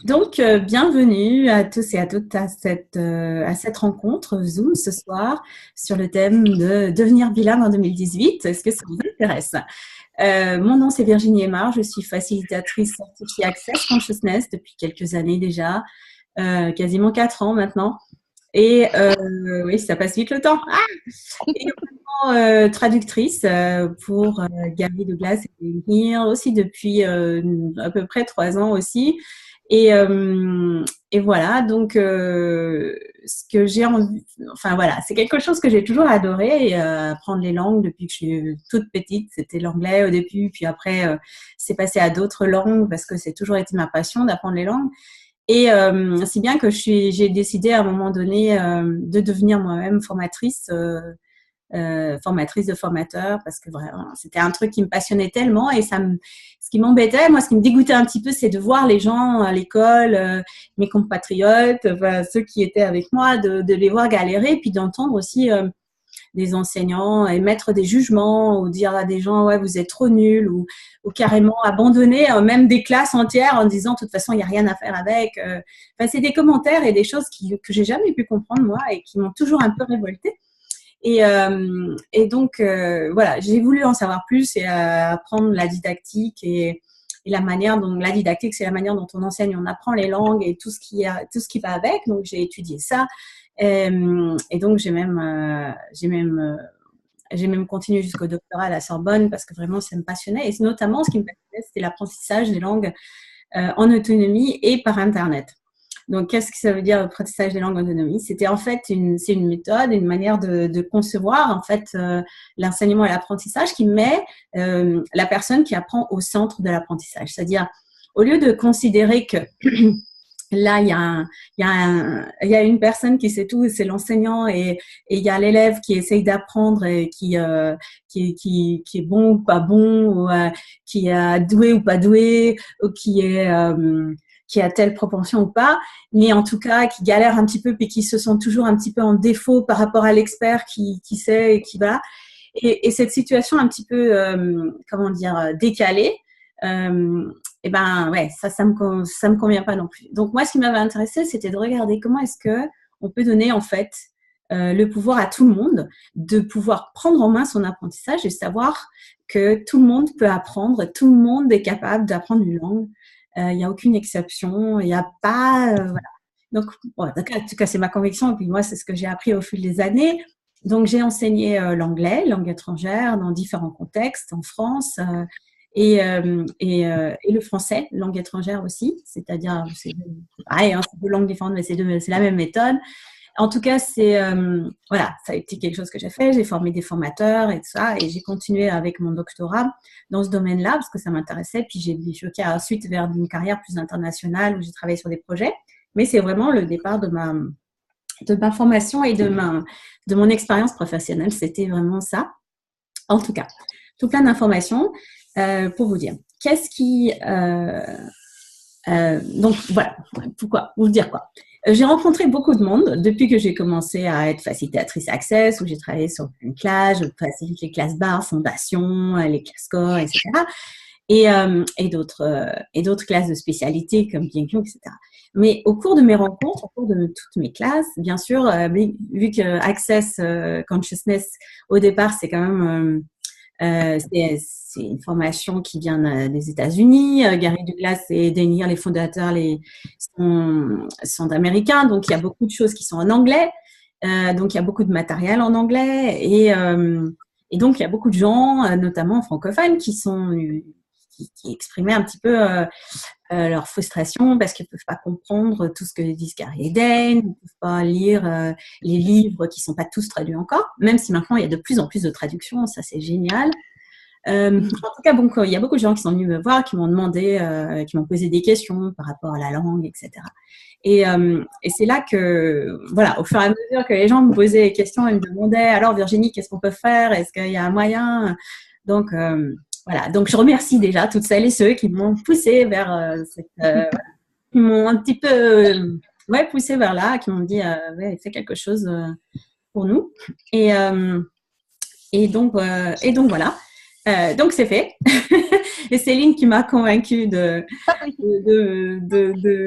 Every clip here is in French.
Donc, bienvenue à tous et à toutes à cette rencontre Zoom ce soir sur le thème de devenir bilingue en 2018. Est-ce que ça vous intéresse? Mon nom, c'est Virginie Aymar. Je suis facilitatrice certifiée Access Consciousness depuis quelques années déjà, quasiment 4 ans maintenant. Et oui, ça passe vite le temps. Ah et également traductrice pour Gary Douglas et Lire aussi depuis à peu près 3 ans aussi. Et, euh, et voilà, donc ce que j'ai envie, enfin voilà, c'est quelque chose que j'ai toujours adoré, apprendre les langues depuis que je suis toute petite. C'était l'anglais au début, puis après c'est passé à d'autres langues parce que c'est toujours été ma passion d'apprendre les langues. Et si bien que j'ai décidé à un moment donné de devenir moi-même formatrice de formateurs, parce que vraiment, c'était un truc qui me passionnait tellement. Et ce qui m'embêtait, moi, ce qui me dégoûtait un petit peu, c'est de voir les gens à l'école, mes compatriotes, enfin, ceux qui étaient avec moi, de les voir galérer, puis d'entendre aussi des enseignants émettre des jugements ou dire à des gens ouais vous êtes trop nuls ou carrément abandonner même des classes entières en disant de toute façon il n'y a rien à faire avec. Enfin, c'est des commentaires et des choses que j'ai jamais pu comprendre moi et qui m'ont toujours un peu révoltée. Et donc, voilà, j'ai voulu en savoir plus et apprendre la didactique et la manière dont la didactique, c'est la manière dont on enseigne, on apprend les langues et tout ce qui va avec. Donc, j'ai étudié ça. Et donc, j'ai même continué jusqu'au doctorat à la Sorbonne parce que vraiment, ça me passionnait. Et notamment, ce qui me passionnait, c'était l'apprentissage des langues en autonomie et par Internet. Donc, qu'est-ce que ça veut dire l'apprentissage des langues en autonomie? C'était en fait c'est une méthode, une manière de concevoir en fait l'enseignement et l'apprentissage qui met la personne qui apprend au centre de l'apprentissage. C'est-à-dire, au lieu de considérer que là, il y a une personne qui sait tout, c'est l'enseignant, et il y a l'élève qui essaye d'apprendre et qui est bon ou pas bon, ou qui est doué ou pas doué, ou qui a telle propension ou pas, mais en tout cas qui galère un petit peu puis qui se sent toujours un petit peu en défaut par rapport à l'expert qui sait et qui va. Et cette situation un petit peu, comment dire, décalée, et ben ouais, ça me convient pas non plus. Donc moi, ce qui m'avait intéressé, c'était de regarder comment est-ce que on peut donner en fait le pouvoir à tout le monde de pouvoir prendre en main son apprentissage et savoir que tout le monde peut apprendre, tout le monde est capable d'apprendre une langue. Il n'y a aucune exception, il n'y a pas voilà. Donc bon, en tout cas, c'est ma conviction. Et puis moi, c'est ce que j'ai appris au fil des années. Donc j'ai enseigné l'anglais, langue étrangère, dans différents contextes en France. Et le français, langue étrangère aussi, c'est-à-dire, c'est pareil, hein, c'est deux langues différentes, mais c'est la même méthode. En tout cas, voilà, ça a été quelque chose que j'ai fait. J'ai formé des formateurs et tout ça, et j'ai continué avec mon doctorat dans ce domaine-là parce que ça m'intéressait. Puis j'ai bifurqué ensuite vers une carrière plus internationale où j'ai travaillé sur des projets. Mais c'est vraiment le départ de ma formation et de mon expérience professionnelle. C'était vraiment ça. En tout cas, tout plein d'informations pour vous dire. Donc voilà, pourquoi vous dire quoi. J'ai rencontré beaucoup de monde depuis que j'ai commencé à être facilitatrice Access, où j'ai travaillé sur une classe, je facilite les classes barres, fondations, les classes corps, etc. Et d'autres classes de spécialité comme BNQ, etc. Mais au cours de mes rencontres, au cours de toutes mes classes, bien sûr, vu que Access Consciousness, au départ, c'est quand même c'est une formation qui vient des États-Unis. Gary Douglas et Daniel, les fondateurs, sont américains, donc il y a beaucoup de choses qui sont en anglais. Donc il y a beaucoup de matériel en anglais et donc il y a beaucoup de gens, notamment francophones, qui exprimaient un petit peu leur frustration parce qu'ils ne peuvent pas comprendre tout ce que disent Gary et Dane, ils ne peuvent pas lire les livres qui ne sont pas tous traduits encore, même si maintenant il y a de plus en plus de traductions, ça c'est génial. En tout cas, bon, il y a beaucoup de gens qui sont venus me voir, qui m'ont demandé, qui m'ont posé des questions par rapport à la langue, etc. Et c'est là que, voilà, au fur et à mesure que les gens me posaient des questions, ils me demandaient, alors Virginie, qu'est-ce qu'on peut faire? Est-ce qu'il y a un moyen? Donc, voilà. Donc, je remercie déjà toutes celles et ceux qui m'ont poussé vers qui m'ont un petit peu, ouais, poussé vers là, qui m'ont dit, ouais, fais quelque chose pour nous. Et, euh, et donc voilà. Donc c'est fait. Et Céline qui m'a convaincue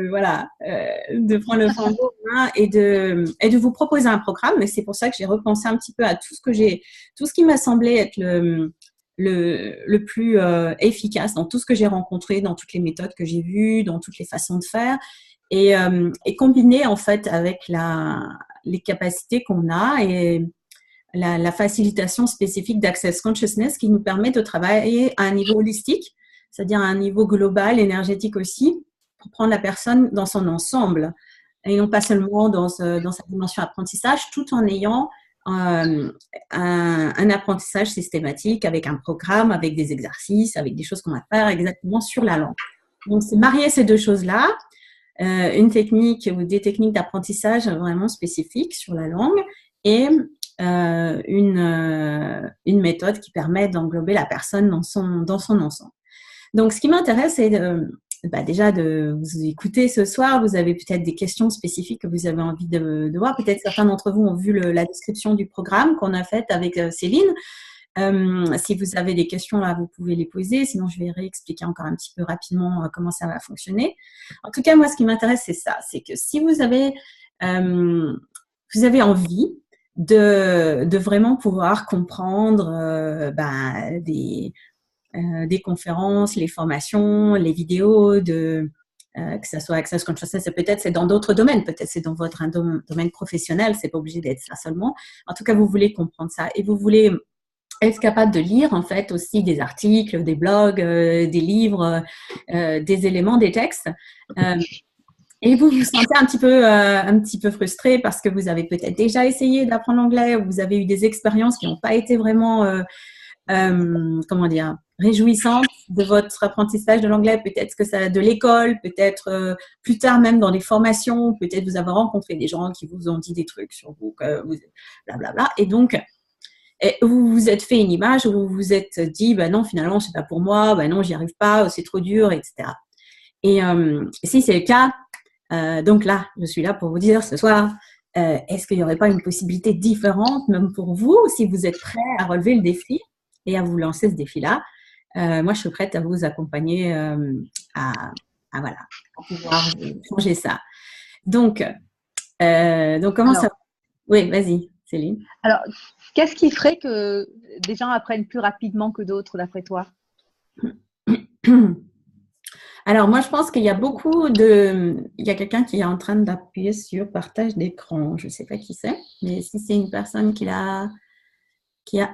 voilà, de prendre le flambeau et de vous proposer un programme. Et c'est pour ça que j'ai repensé un petit peu à tout ce qui m'a semblé être le plus efficace dans tout ce que j'ai rencontré, dans toutes les méthodes que j'ai vues, dans toutes les façons de faire, et combiné en fait avec les capacités qu'on a et la facilitation spécifique d'Access Consciousness qui nous permet de travailler à un niveau holistique, c'est-à-dire à un niveau global, énergétique aussi, pour prendre la personne dans son ensemble et non pas seulement dans sa dimension apprentissage, tout en ayant un apprentissage systématique avec un programme, avec des exercices, avec des choses qu'on va faire exactement sur la langue. Donc, c'est marier ces deux choses-là, une technique ou des techniques d'apprentissage vraiment spécifiques sur la langue et une méthode qui permet d'englober la personne dans son ensemble. Donc, ce qui m'intéresse, c'est déjà de vous écouter ce soir. Vous avez peut-être des questions spécifiques que vous avez envie de voir. Peut-être certains d'entre vous ont vu la description du programme qu'on a fait avec Céline. Si vous avez des questions, là, vous pouvez les poser. Sinon, je vais réexpliquer encore un petit peu rapidement comment ça va fonctionner. En tout cas, moi, ce qui m'intéresse, c'est ça. C'est que si vous avez envie de vraiment pouvoir comprendre des conférences, les formations, les vidéos, que ça soit Access Consciousness, peut-être c'est dans d'autres domaines, peut-être c'est dans votre domaine professionnel, c'est pas obligé d'être ça seulement. En tout cas, vous voulez comprendre ça et vous voulez être capable de lire en fait aussi des articles, des blogs, des livres, des éléments, des textes. Et vous vous sentez un petit peu frustré parce que vous avez peut-être déjà essayé d'apprendre l'anglais, ou vous avez eu des expériences qui n'ont pas été vraiment, réjouissantes de votre apprentissage de l'anglais, peut-être que ça de l'école, peut-être plus tard même dans des formations, peut-être vous avez rencontré des gens qui vous ont dit des trucs sur vous, que vous blablabla, et donc vous vous êtes fait une image, où vous vous êtes dit, non, finalement, c'est pas pour moi, non, j'y arrive pas, c'est trop dur, etc. Et si c'est le cas, donc là, je suis là pour vous dire ce soir, est-ce qu'il n'y aurait pas une possibilité différente, même pour vous, si vous êtes prêt à relever le défi et à vous lancer ce défi-là. Moi, je suis prête à vous accompagner à pouvoir changer ça. Donc comment ça... Oui, vas-y, Céline. Alors, qu'est-ce qui ferait que des gens apprennent plus rapidement que d'autres, d'après toi? Alors, moi, je pense qu'il y a il y a quelqu'un qui est en train d'appuyer sur partage d'écran. Je ne sais pas qui c'est, mais si c'est une personne qui a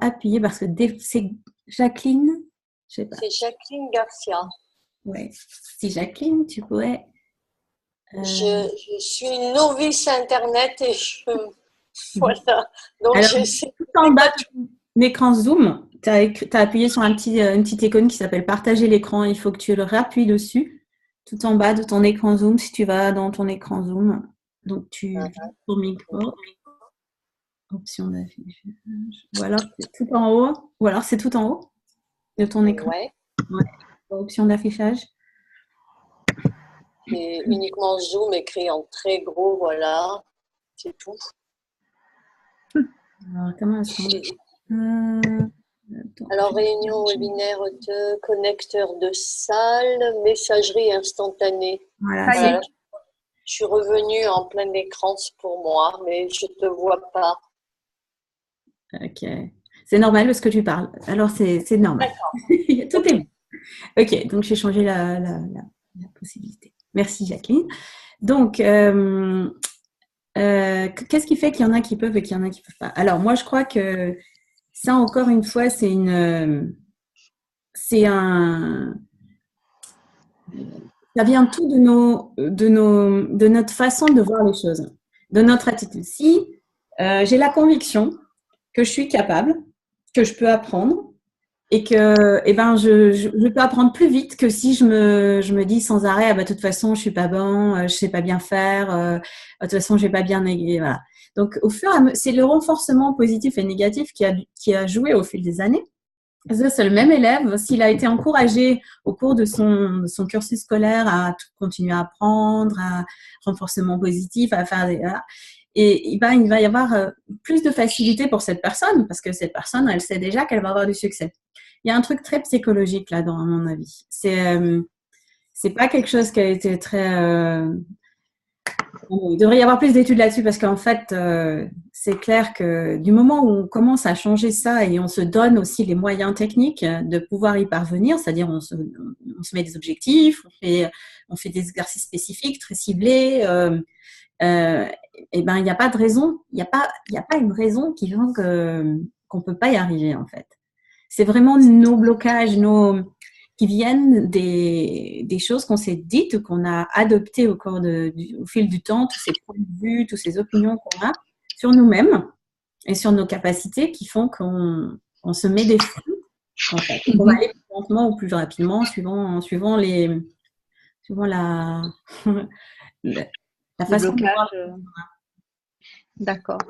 appuyé, parce que c'est Jacqueline, je sais pas. C'est Jacqueline Garcia. Oui. Si Jacqueline, tu pourrais... Je suis une novice Internet et voilà. Donc, alors, tout en bas de ton écran Zoom, tu as appuyé sur une petite icône qui s'appelle partager l'écran. Il faut que tu le réappuies dessus, tout en bas de ton écran Zoom, si tu vas dans ton écran Zoom. Donc, tu ton micro, option d'affichage. Ou alors, c'est tout en haut de ton écran. Ouais. Option d'affichage. Et uniquement Zoom écrit en très gros, voilà. C'est tout. Alors, comment est-ce Alors, réunion webinaire de connecteur de salle, messagerie instantanée. Voilà. Je suis revenue en plein écran pour moi, mais je ne te vois pas. Ok. C'est normal parce que tu parles. Alors, c'est normal. Tout est bon. Ok, donc j'ai changé la possibilité. Merci, Jacqueline. Donc, qu'est-ce qui fait qu'il y en a qui peuvent et qu'il y en a qui ne peuvent pas? Alors, moi, je crois que ça, encore une fois, ça vient tout de notre façon de voir les choses, de notre attitude. Si j'ai la conviction que je suis capable, que je peux apprendre, et que je peux apprendre plus vite que si je me dis sans arrêt, de toute façon, je suis pas bon, je sais pas bien faire, de toute façon, j'ai pas bien négligé, voilà. Donc, au fur et à mesure, c'est le renforcement positif et négatif qui a joué au fil des années. C'est le même élève, s'il a été encouragé au cours de son cursus scolaire à continuer à apprendre, à renforcement positif, à faire voilà. Et il va y avoir plus de facilité pour cette personne parce que cette personne, elle sait déjà qu'elle va avoir du succès. y a un truc très psychologique là-dedans, à mon avis. C'est pas quelque chose qui a été très… il devrait y avoir plus d'études là-dessus parce qu'en fait, c'est clair que du moment où on commence à changer ça et on se donne aussi les moyens techniques de pouvoir y parvenir, c'est-à-dire on se met des objectifs, on fait des exercices spécifiques, très ciblés, et ben il n'y a pas de raison, il y a pas une raison qui fait qu'on peut pas y arriver en fait. C'est vraiment nos blocages, qui viennent des choses qu'on s'est dites ou qu'on a adoptées au fil du temps, tous ces points de vue, toutes ces opinions qu'on a sur nous-mêmes et sur nos capacités qui font qu'on se met des freins, en fait. On va aller plus lentement ou plus rapidement suivant la façon de voir. D'accord.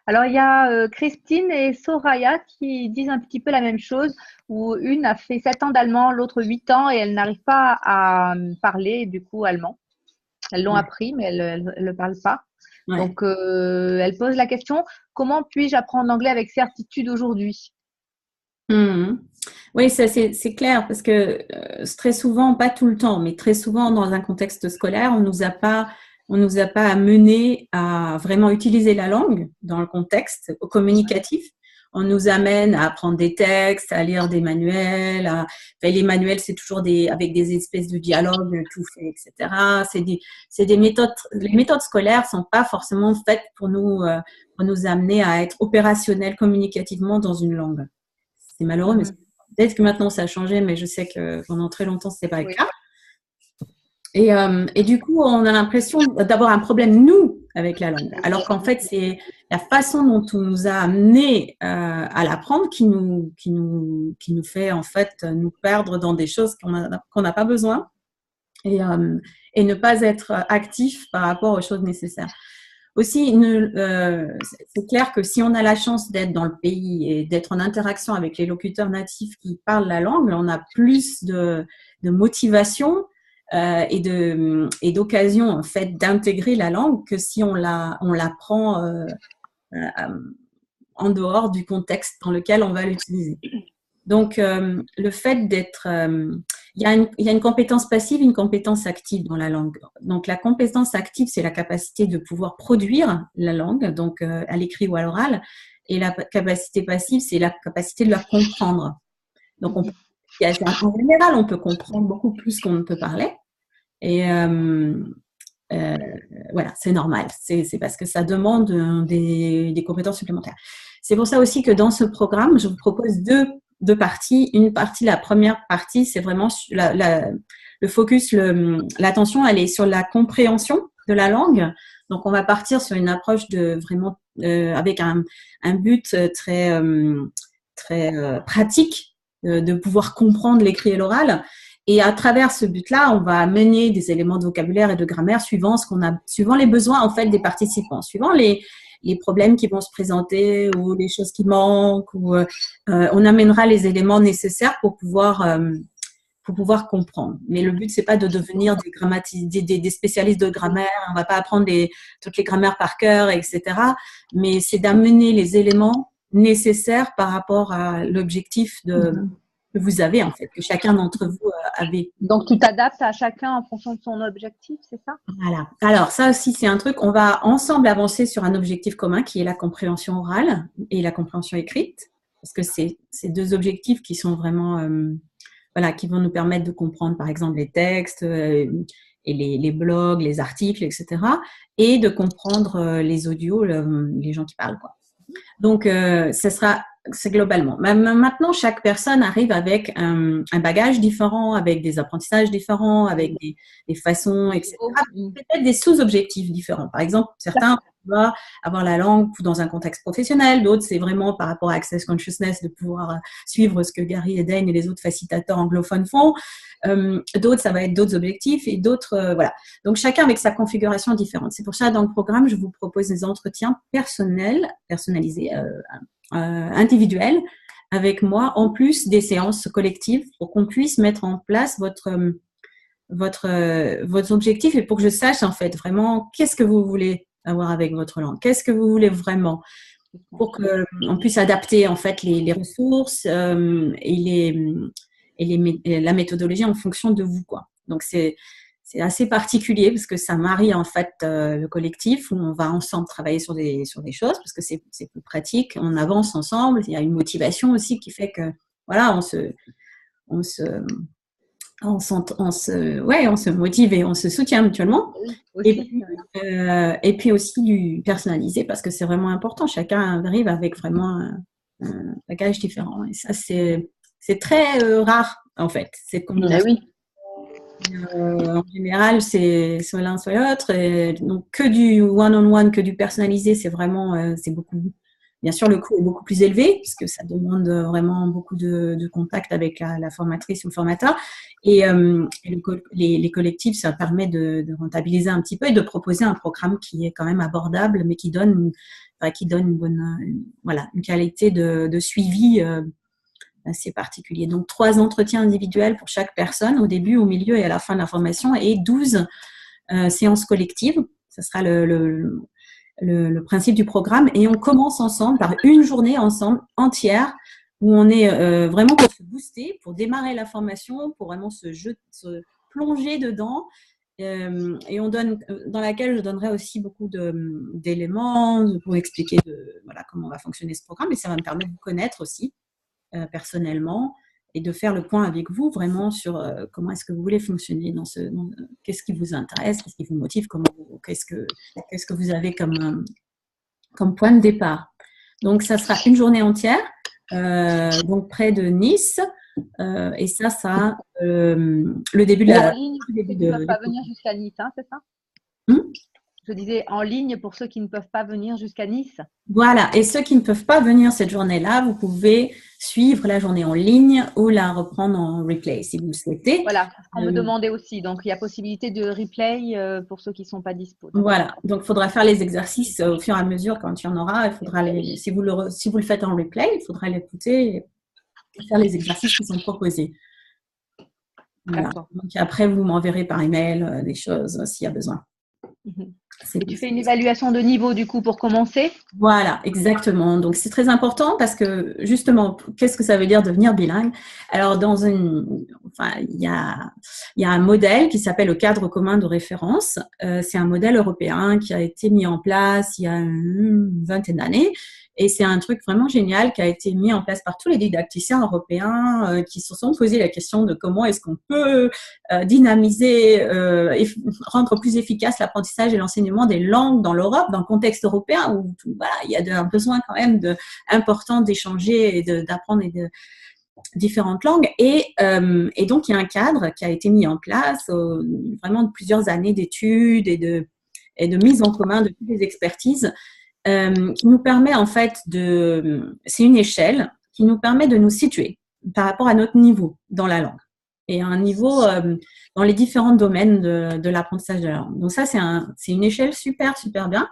Alors, il y a Christine et Soraya qui disent un petit peu la même chose, où une a fait 7 ans d'allemand, l'autre 8 ans, et elle n'arrive pas à parler, du coup, allemand. Elles l'ont appris, mais elles ne le parlent pas. Ouais. Donc, elle pose la question, comment puis-je apprendre l'anglais avec certitude aujourd'hui? Oui, c'est clair, parce que très souvent, pas tout le temps, mais très souvent dans un contexte scolaire, on nous a pas amené à vraiment utiliser la langue dans le contexte communicatif. On nous amène à apprendre des textes, à lire des manuels. Les manuels, c'est toujours avec des espèces de dialogues tout fait, etc. C'est des méthodes. Les méthodes scolaires sont pas forcément faites pour nous amener à être opérationnels communicativement dans une langue. C'est malheureux, mais peut-être que maintenant ça a changé, mais je sais que pendant très longtemps c'était pas le cas. Et du coup, on a l'impression d'avoir un problème, nous, avec la langue. Alors qu'en fait, c'est la façon dont on nous a amenés à l'apprendre qui nous fait, en fait, nous perdre dans des choses qu'on n'a pas besoin et ne pas être actif par rapport aux choses nécessaires. Aussi, c'est clair que si on a la chance d'être dans le pays et d'être en interaction avec les locuteurs natifs qui parlent la langue, on a plus de motivation et d'occasion en fait d'intégrer la langue que si on l'apprend en dehors du contexte dans lequel on va l'utiliser. Donc le fait d'être il y a une compétence passive, une compétence active dans la langue. Donc la compétence active, c'est la capacité de pouvoir produire la langue, donc à l'écrit ou à l'oral, et la capacité passive, c'est la capacité de la comprendre. Donc en général, on peut comprendre beaucoup plus qu'on ne peut parler. Et voilà, c'est normal. C'est parce que ça demande des compétences supplémentaires. C'est pour ça aussi que dans ce programme, je vous propose deux parties. La première partie, c'est vraiment le focus, l'attention, elle est sur la compréhension de la langue. Donc, on va partir sur une approche de vraiment avec un but très pratique de pouvoir comprendre l'écrit et l'oral. Et à travers ce but-là, on va amener des éléments de vocabulaire et de grammaire suivant les besoins en fait des participants, suivant les problèmes qui vont se présenter ou les choses qui manquent. Ou on amènera les éléments nécessaires pour pouvoir comprendre. Mais le but, c'est pas de devenir des spécialistes de grammaire. On va pas apprendre toutes les grammaires par cœur, etc. Mais c'est d'amener les éléments nécessaires par rapport à l'objectif que vous avez, en fait, que chacun d'entre vous avait. Donc, tu t'adaptes à chacun en fonction de son objectif, c'est ça? Voilà. Alors, ça aussi, c'est un truc, on va ensemble avancer sur un objectif commun qui est la compréhension orale et la compréhension écrite, parce que c'est deux objectifs qui sont vraiment, qui vont nous permettre de comprendre, par exemple, les textes et les blogs, les articles, etc., et de comprendre les audios, les gens qui parlent, quoi. Donc, c'est globalement. Maintenant, chaque personne arrive avec un bagage différent, avec des apprentissages différents, avec des façons, etc. Peut-être des sous-objectifs différents. Par exemple, certains vont avoir la langue dans un contexte professionnel, d'autres, c'est vraiment par rapport à Access Consciousness de pouvoir suivre ce que Gary Eden et les autres facilitateurs anglophones font. D'autres, ça va être d'autres objectifs et d'autres, voilà. Donc, chacun avec sa configuration différente. C'est pour ça, dans le programme, je vous propose des entretiens personnalisés, individuels avec moi, en plus des séances collectives pour qu'on puisse mettre en place votre objectif et pour que je sache, en fait, vraiment, qu'est-ce que vous voulez avoir avec votre langue? Qu'est-ce que vous voulez vraiment? pour qu'on puisse adapter en fait les ressources et la méthodologie en fonction de vous, quoi. Donc c'est assez particulier parce que ça marie en fait le collectif où on va ensemble travailler sur des choses parce que c'est plus pratique. On avance ensemble. Il y a une motivation aussi qui fait que voilà, on se motive et on se soutient mutuellement. Aussi, Et puis aussi du personnalisé parce que c'est vraiment important. Chacun arrive avec vraiment un bagage différent. Et ça, c'est très rare en fait. C'est comme oui. en général, c'est soit l'un soit l'autre. Et donc que du one-on-one, que du personnalisé, c'est vraiment, c'est beaucoup. Bien sûr, le coût est beaucoup plus élevé puisque ça demande vraiment beaucoup de contact avec la formatrice ou le formateur. Et les collectifs, ça permet de rentabiliser un petit peu et de proposer un programme qui est quand même abordable, mais qui donne une bonne, voilà, une qualité de suivi assez particulier. Donc, 3 entretiens individuels pour chaque personne au début, au milieu et à la fin de la formation et 12 séances collectives. Ce sera le principe du programme. Et on commence ensemble par une journée ensemble entière où on est vraiment pour se booster, pour démarrer la formation, pour vraiment se plonger dedans. Et on donne, dans laquelle je donnerai aussi beaucoup d'éléments pour expliquer voilà, comment va fonctionner ce programme. Et ça va me permettre de vous connaître aussi personnellement et de faire le point avec vous vraiment sur comment est-ce que vous voulez fonctionner qu'est-ce qui vous intéresse, qu'est-ce qui vous motive, qu'est-ce que vous avez comme point de départ. Donc, ça sera une journée entière, donc près de Nice, et ça le début de la... En ligne, ceux qui ne peuvent pas venir jusqu'à Nice, hein, c'est ça? Je disais en ligne pour ceux qui ne peuvent pas venir jusqu'à Nice. Voilà, et ceux qui ne peuvent pas venir cette journée-là, vous pouvez suivre la journée en ligne ou la reprendre en replay si vous le souhaitez. Voilà, c'est ce qu'on me demandait aussi. Donc, il y a possibilité de replay pour ceux qui ne sont pas dispo. Voilà, donc il faudra faire les exercices au fur et à mesure quand il y en aura. Il faudra si vous le faites en replay, il faudra l'écouter et faire les exercices qui sont proposés. Voilà. Donc après, vous m'enverrez par email des choses s'il y a besoin. Et tu fais une évaluation de niveau du coup pour commencer? Voilà, exactement. Donc c'est très important parce que justement, qu'est-ce que ça veut dire devenir bilingue? Alors il y a un modèle qui s'appelle le cadre commun de référence. C'est un modèle européen qui a été mis en place il y a une vingtaine d'années. Et c'est un truc vraiment génial qui a été mis en place par tous les didacticiens européens qui se sont posés la question de comment est-ce qu'on peut dynamiser et rendre plus efficace l'apprentissage et l'enseignement des langues dans l'Europe, dans le contexte européen où voilà, il y a un besoin quand même important d'échanger et d'apprendre différentes langues. Et donc, il y a un cadre qui a été mis en place, vraiment de plusieurs années d'études et de mise en commun de toutes les expertises qui nous permet en fait c'est une échelle qui nous permet de nous situer par rapport à notre niveau dans la langue et un niveau dans les différents domaines de l'apprentissage de la langue. Donc ça, c'est une échelle super bien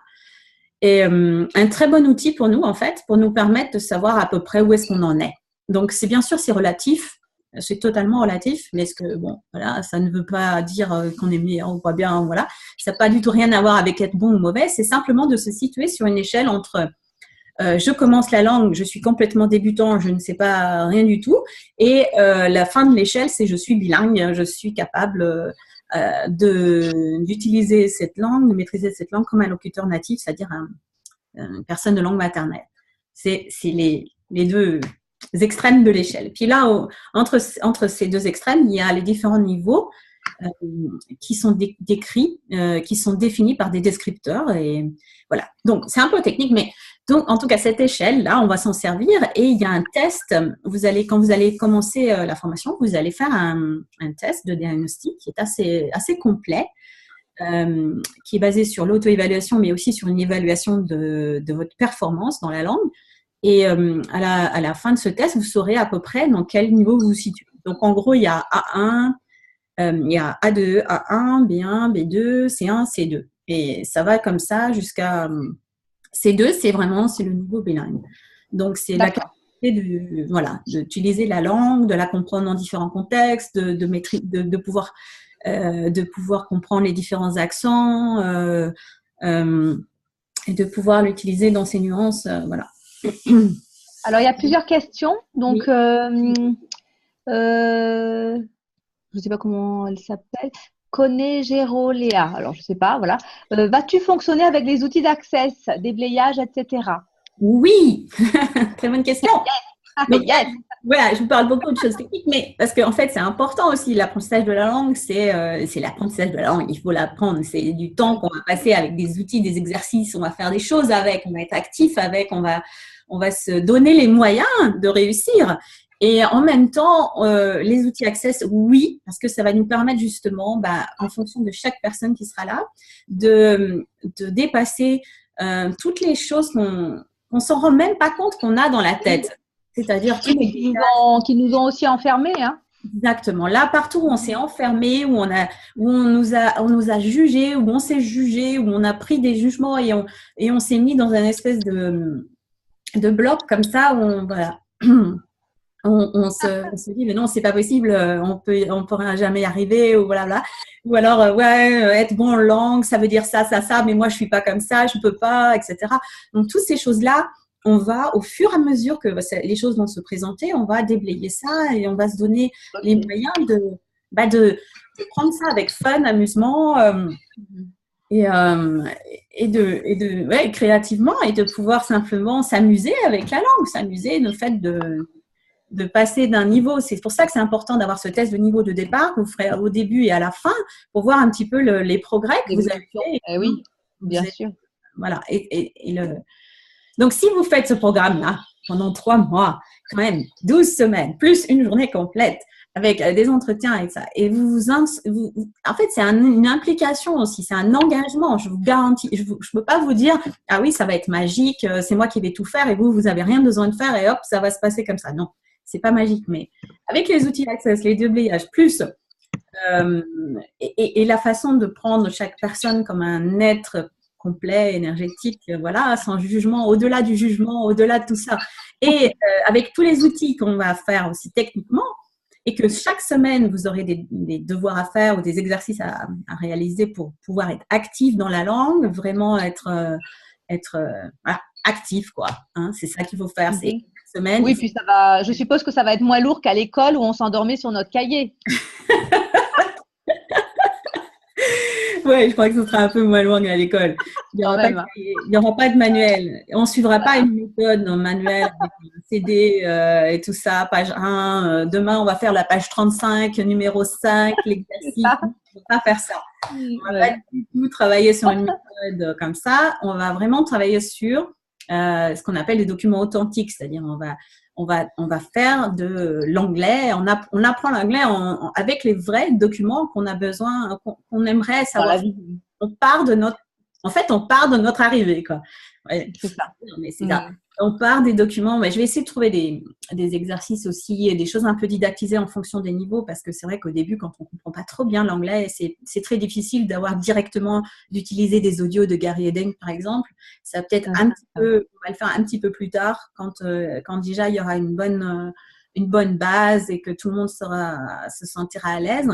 et un très bon outil pour nous en fait, pour nous permettre de savoir à peu près où est-ce qu'on en est. Donc c'est bien sûr, c'est relatif. C'est totalement relatif, mais voilà, ça ne veut pas dire qu'on est meilleur ou pas bien, voilà. Ça n'a pas du tout rien à voir avec être bon ou mauvais, c'est simplement de se situer sur une échelle entre je commence la langue, je suis complètement débutant, je ne sais pas rien du tout, et la fin de l'échelle, c'est je suis bilingue, je suis capable d'utiliser cette langue, de maîtriser cette langue comme un locuteur natif, c'est-à-dire une personne de langue maternelle. C'est les deux extrêmes de l'échelle. Puis là, entre ces deux extrêmes, il y a les différents niveaux qui sont décrits, qui sont définis par des descripteurs. Et voilà. Donc, c'est un peu technique, mais donc, en tout cas, cette échelle-là, on va s'en servir. Et il y a un test. Quand vous allez commencer la formation, vous allez faire un test de diagnostic qui est assez complet, qui est basé sur l'auto-évaluation, mais aussi sur une évaluation de votre performance dans la langue. Et à la fin de ce test, vous saurez à peu près dans quel niveau vous vous situez. Donc, en gros, il y a A1, il y a A2, A1, B1, B2, C1, C2. Et ça va comme ça jusqu'à C2, c'est le niveau bilingue. Donc, c'est la capacité d'utiliser la langue, de la comprendre dans différents contextes, de pouvoir comprendre les différents accents et de pouvoir l'utiliser dans ses nuances. Voilà. Alors, il y a plusieurs questions. Donc, Oui. je ne sais pas comment elle s'appelle. Conégéroléa. Alors, je ne sais pas, voilà. Vas-tu fonctionner avec les outils d'access, déblayage, etc. Oui, très bonne question. Donc, Yes. voilà, je vous parle beaucoup de choses techniques, mais parce qu'en fait, c'est important aussi, l'apprentissage de la langue, c'est l'apprentissage de la langue, il faut l'apprendre, c'est du temps qu'on va passer avec des outils, des exercices, on va faire des choses avec, on va être actif avec, on va se donner les moyens de réussir. Et en même temps, les outils Access, oui, parce que ça va nous permettre justement, en fonction de chaque personne qui sera là, de dépasser toutes les choses qu'on s'en rend même pas compte qu'on a dans la tête. C'est-à-dire tous les qui nous ont aussi enfermés, hein. Exactement. Là, partout où on s'est enfermé, où on nous a jugés, où on s'est jugé, où on a pris des jugements et on s'est mis dans un espèce de bloc comme ça où voilà. On se dit mais non, c'est pas possible, on pourra jamais y arriver ou voilà. Ou alors être bon en langue, ça veut dire ça, mais moi je suis pas comme ça, je peux pas, etc. Donc toutes ces choses-là, on va au fur et à mesure que les choses vont se présenter, on va déblayer ça et on va se donner les moyens de prendre ça avec fun, amusement et créativement et de pouvoir simplement s'amuser avec la langue, s'amuser le fait de passer d'un niveau. C'est pour ça que c'est important d'avoir ce test de niveau de départ que vous ferez au début et à la fin pour voir un petit peu les progrès que vous avez fait. Oui, bien sûr. Voilà. Donc, si vous faites ce programme-là pendant 3 mois, quand même 12 semaines, plus une journée complète, avec des entretiens et ça, et en fait, c'est une implication aussi, c'est un engagement, je vous garantis. Je ne peux pas vous dire, ah oui, ça va être magique, c'est moi qui vais tout faire et vous n'avez rien besoin de faire et hop, ça va se passer comme ça. Non, c'est pas magique, mais avec les outils Access, les déblayages, plus et la façon de prendre chaque personne comme un être complet, énergétique, voilà, sans jugement, au-delà du jugement, au-delà de tout ça. Et avec tous les outils qu'on va faire aussi techniquement, et que chaque semaine, vous aurez des devoirs à faire ou des exercices à réaliser pour pouvoir être actif dans la langue, vraiment être voilà, actif, quoi. Hein, c'est ça qu'il faut faire. C'est chaque semaine. Oui, puis ça va. Je suppose que ça va être moins lourd qu'à l'école où on s'endormait sur notre cahier. Oui, je crois que ce sera un peu moins loin qu'à l'école. Il n'y aura pas de manuel. On ne suivra pas une méthode dans le manuel avec un CD et tout ça, page 1. Demain, on va faire la page 35, numéro 5, l'exercice. On ne va pas faire ça. On ne va pas du tout travailler sur une méthode comme ça. On va vraiment travailler sur ce qu'on appelle des documents authentiques, c'est-à-dire on va faire de l'anglais, on apprend l'anglais avec les vrais documents qu'on a besoin, qu'on aimerait savoir. On part de notre arrivée, quoi. Ouais, c'est ça. Mais c'est ça. On part des documents. Mais je vais essayer de trouver des exercices aussi et des choses un peu didactisées en fonction des niveaux parce que c'est vrai qu'au début, quand on ne comprend pas trop bien l'anglais, c'est très difficile d'utiliser des audios de Gary Edeng, par exemple. Ça peut-être on va le faire un petit peu plus tard quand déjà il y aura une bonne base et que tout le monde se sentira à l'aise.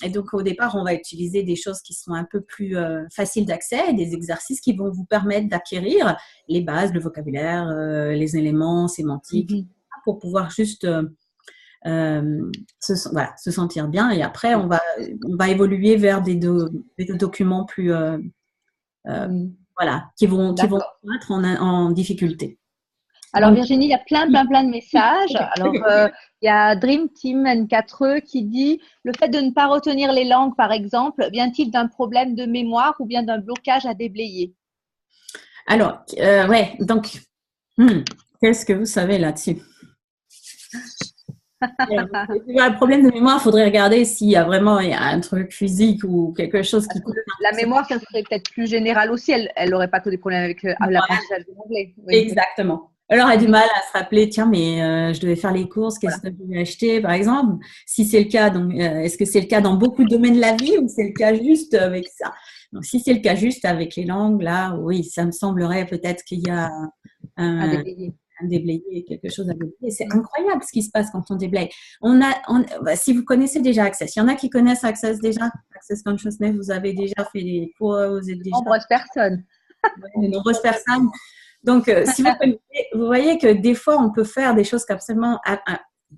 Et donc, au départ, on va utiliser des choses qui sont un peu plus faciles d'accès, des exercices qui vont vous permettre d'acquérir les bases, le vocabulaire, les éléments sémantiques, pour pouvoir juste se sentir bien. Et après, on va évoluer vers des documents plus, qui vont être en difficulté. Alors Virginie, il y a plein de messages. Alors il y a Dream Team N4E qui dit le fait de ne pas retenir les langues, par exemple, vient-il d'un problème de mémoire ou bien d'un blocage à déblayer? Alors donc qu'est-ce que vous savez là-dessus? Le problème de mémoire, il faudrait regarder s'il y a vraiment un truc physique ou quelque chose qui. La mémoire, ça serait peut-être plus général aussi. Elle n'aurait pas que des problèmes avec l'apprentissage de l'anglais. Oui. Exactement. Alors, elle a du mal à se rappeler, tiens, mais je devais faire les courses, qu'est-ce que je devais acheter, par exemple. Si c'est le cas, donc, est-ce que c'est le cas dans beaucoup de domaines de la vie ou c'est le cas juste avec ça? Donc, si c'est le cas juste avec les langues, là, oui, ça me semblerait peut-être qu'il y a un déblayé, quelque chose à déblayer. C'est incroyable ce qui se passe quand on déblaye. Si vous connaissez déjà Access, il y en a qui connaissent Access déjà, Access Consciousness, vous avez déjà fait des cours, vous êtes déjà… Nombreuses personnes. De nombreuses personnes. Donc, si vous connaissez, vous voyez que des fois, on peut faire des choses qu'absolument, il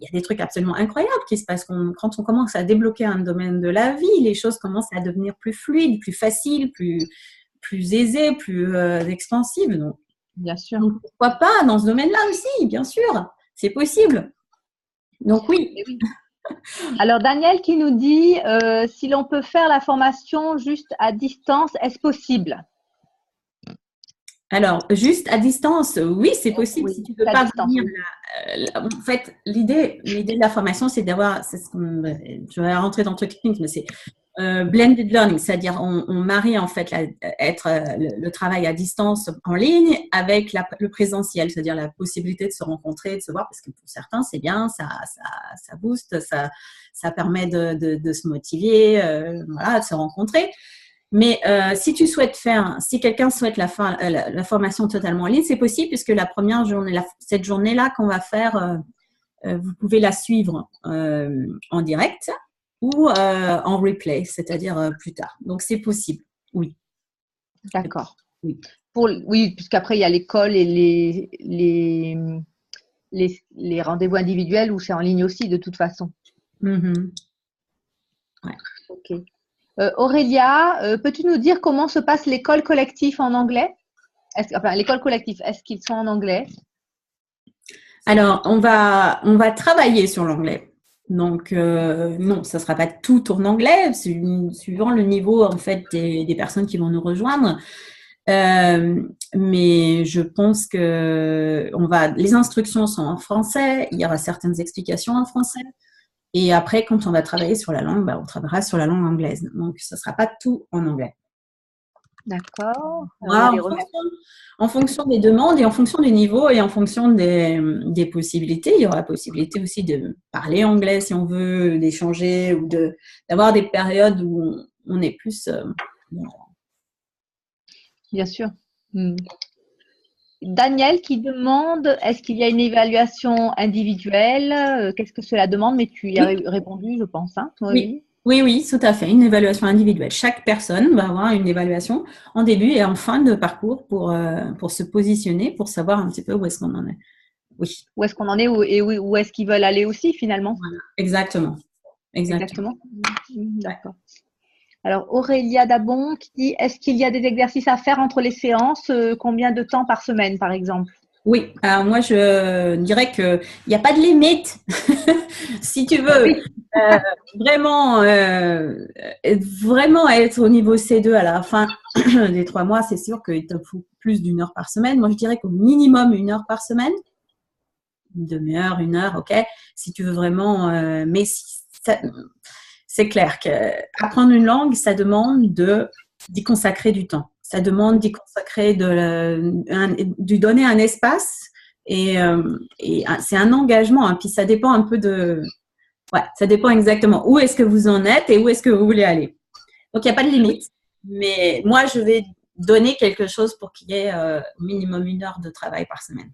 y a des trucs absolument incroyables qui se passent quand on commence à débloquer un domaine de la vie. Les choses commencent à devenir plus fluides, plus faciles, plus aisées, plus expansives. Donc, Bien sûr. donc, pourquoi pas dans ce domaine-là aussi, bien sûr, c'est possible. Donc oui. Eh oui. Alors Daniel qui nous dit si l'on peut faire la formation juste à distance, est-ce possible? Alors, juste à distance, oui, c'est possible. Oui, Si tu ne peux à pas distance, venir, oui. en fait, l'idée de la formation, c'est d'avoir, je vais rentrer dans le truc technique, mais c'est blended learning, c'est-à-dire on marie en fait le travail à distance en ligne avec le présentiel, c'est-à-dire la possibilité de se rencontrer, de se voir, parce que pour certains, c'est bien, ça booste, ça permet de se motiver, voilà, de se rencontrer. Mais si quelqu'un souhaite la formation totalement en ligne, c'est possible puisque la première journée, cette journée-là qu'on va faire, vous pouvez la suivre en direct ou en replay, c'est-à-dire plus tard. Donc c'est possible, oui. D'accord. Oui. Oui, puisqu'après il y a l'école et les rendez-vous individuels où c'est en ligne aussi de toute façon. Mm-hmm. Ouais. Ok. Aurélia, peux-tu nous dire comment se passe l'école collective en anglais? L'école collective, est-ce qu'ils sont en anglais? Alors, on va travailler sur l'anglais. Donc, non, ça ne sera pas tout en anglais, suivant le niveau en fait des personnes qui vont nous rejoindre. Mais je pense que les instructions sont en français, il y aura certaines explications en français. Et après, quand on va travailler sur la langue, on travaillera sur la langue anglaise. Donc, ce ne sera pas tout en anglais. D'accord. En fonction des demandes et en fonction du niveau et en fonction des possibilités, il y aura la possibilité aussi de parler anglais si on veut, d'échanger ou d'avoir des périodes où on est plus… Bien sûr. Daniel qui demande, est-ce qu'il y a une évaluation individuelle? Qu'est-ce que cela demande? Mais tu y as répondu, je pense. Hein? Oui. Oui, tout à fait. Une évaluation individuelle. Chaque personne va avoir une évaluation en début et en fin de parcours pour se positionner, pour savoir un petit peu où est-ce qu'on en est. Oui. Où est-ce qu'on en est et où est-ce qu'ils veulent aller aussi finalement? Voilà. Exactement. D'accord. Alors Aurélia Dabon qui dit, est-ce qu'il y a des exercices à faire entre les séances? Combien de temps par semaine par exemple? Oui, alors moi je dirais qu'il n'y a pas de limite. Si tu veux vraiment être au niveau C2 à la fin des 3 mois, c'est sûr qu'il te faut plus d'1 heure par semaine. Moi je dirais qu'au minimum 1 heure par semaine. Une demi-heure, 1 heure, ok. Si tu veux vraiment, mais c'est clair qu'apprendre une langue, ça demande d'y consacrer du temps. Ça demande d'y consacrer, de donner un espace et c'est un engagement. Hein, puis ça dépend un peu ça dépend exactement où est-ce que vous en êtes et où est-ce que vous voulez aller. Donc, il n'y a pas de limite. Mais moi, je vais donner quelque chose pour qu'il y ait au minimum 1 heure de travail par semaine.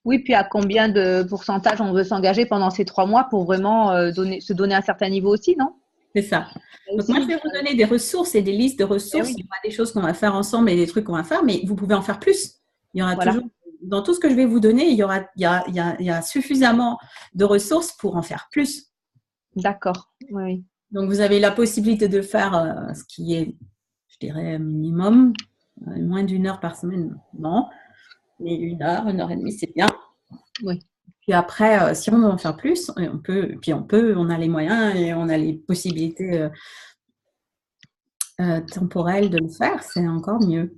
Oui, puis à combien de pourcentage on veut s'engager pendant ces 3 mois pour vraiment se donner un certain niveau aussi, non? C'est ça. Donc, moi, je vais vous donner des ressources et des listes de ressources. Il y aura des choses qu'on va faire ensemble et des trucs qu'on va faire, mais vous pouvez en faire plus. Il y aura toujours, dans tout ce que je vais vous donner, il y a suffisamment de ressources pour en faire plus. D'accord. Oui. Donc, vous avez la possibilité de faire ce qui est, je dirais, minimum, moins d'1 heure par semaine. Non, mais 1 heure, 1 heure et demie, c'est bien. Oui. Puis après, si on veut en faire plus, on a les moyens et on a les possibilités temporelles de le faire, c'est encore mieux.